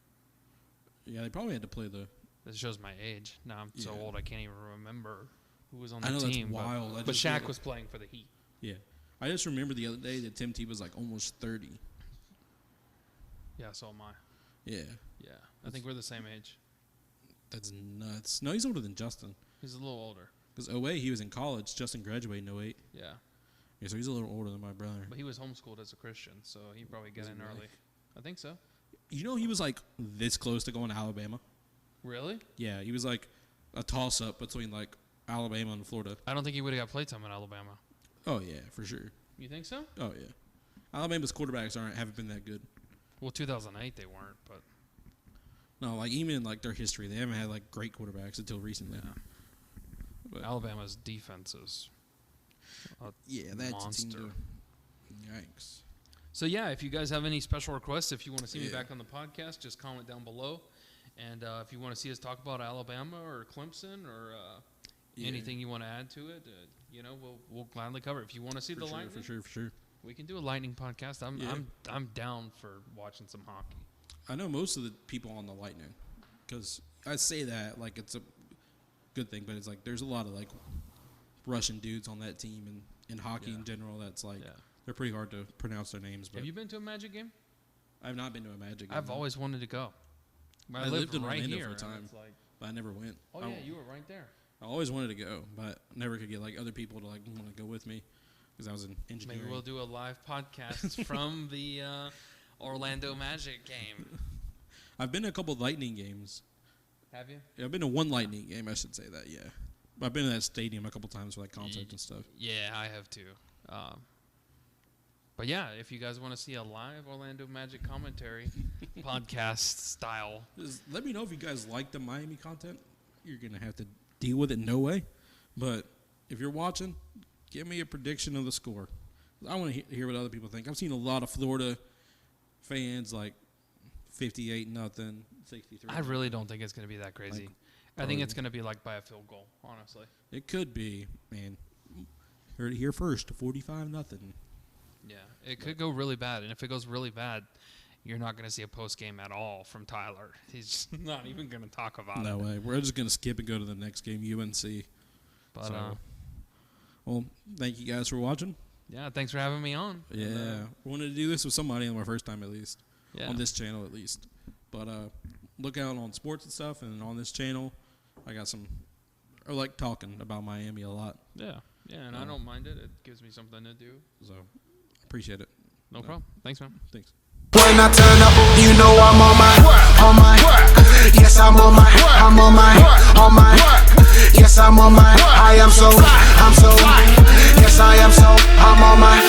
they probably had to play the. This shows my age. Now I'm so old I can't even remember who was on I the know team. that's wild. But Shaq was playing for the Heat. Yeah. I just remember the other day that Tim Tebow was almost 30. Yeah, so am I. Yeah. Yeah, I think we're the same age. That's nuts. No, he's older than Justin. He's a little older. Because 08, he was in college. Justin graduated in 08. Yeah, Yeah, so he's a little older than my brother. but he was homeschooled as a Christian, so he probably got Was in he really? early. I think so. He was this close to going to Alabama. Really? Yeah, he was a toss-up between Alabama and Florida. I don't think he would have got playtime in Alabama. Oh, yeah, for sure. You think so? Oh, yeah. Alabama's quarterbacks haven't been that good. Well, 2008 they weren't, but No, even in their history, they haven't had great quarterbacks until recently. yeah. But Alabama's defense is a yeah, that's monster. Yikes. So yeah, if you guys have any special requests, if you want to see me Yeah. back on the podcast, just comment down below. And if you want to see us talk about Alabama or Clemson or Yeah. anything you want to add to it, we'll gladly cover it. If you want to see the Lightning, For sure. we can do a Lightning podcast. Yeah. I'm down for watching some hockey. I know most of the people on the Lightning, because I say that it's a good thing, but it's there's a lot of Russian dudes on that team and in hockey Yeah. in general. That's Yeah. they're pretty hard to pronounce their names. But Have you been to a Magic game? I've not been to a Magic game. I've always wanted to go. I lived in right Orlando here for a and time. it's but I never went. oh yeah, you were right there. I always wanted to go, but never could get other people to want to go with me. because I was in engineering. Maybe we'll do a live podcast from the Orlando Magic game. I've been to a couple of Lightning games. Have you? Yeah, I've been to one Lightning game, I should say that, yeah. I've been to that stadium a couple times for like concerts and stuff. Yeah, I have too. But yeah, if you guys want to see a live Orlando Magic commentary, podcast style. Just let me know if you guys like the Miami content. You're going to have to deal with it no way. But if you're watching, give me a prediction of the score. I want to hear what other people think. I've seen a lot of Florida fans like 58-0, 63. I really don't think it's going to be that crazy. I think it's going to be like by a field goal, honestly. It could be, man. Heard it here first, 45-0. Yeah, it could go really bad. And if it goes really bad, you're not going to see a post game at all from Tyler. He's just not even going to talk about it. No way. We're just going to skip and go to the next game, UNC. But, So, well, thank you guys for watching. yeah, thanks for having me on. Yeah. And, We wanted to do this with somebody on my first time at least. yeah. On this channel at least. But look out on sports and stuff, and on this channel, I like talking about Miami a lot. Yeah, and I don't mind it. It gives me something to do. So, appreciate it. No problem. Thanks, man. Thanks. When I turn up, you know I'm on my, yes, I'm on my, yes, I'm on my, I'm so, yes, I am so, I'm on my.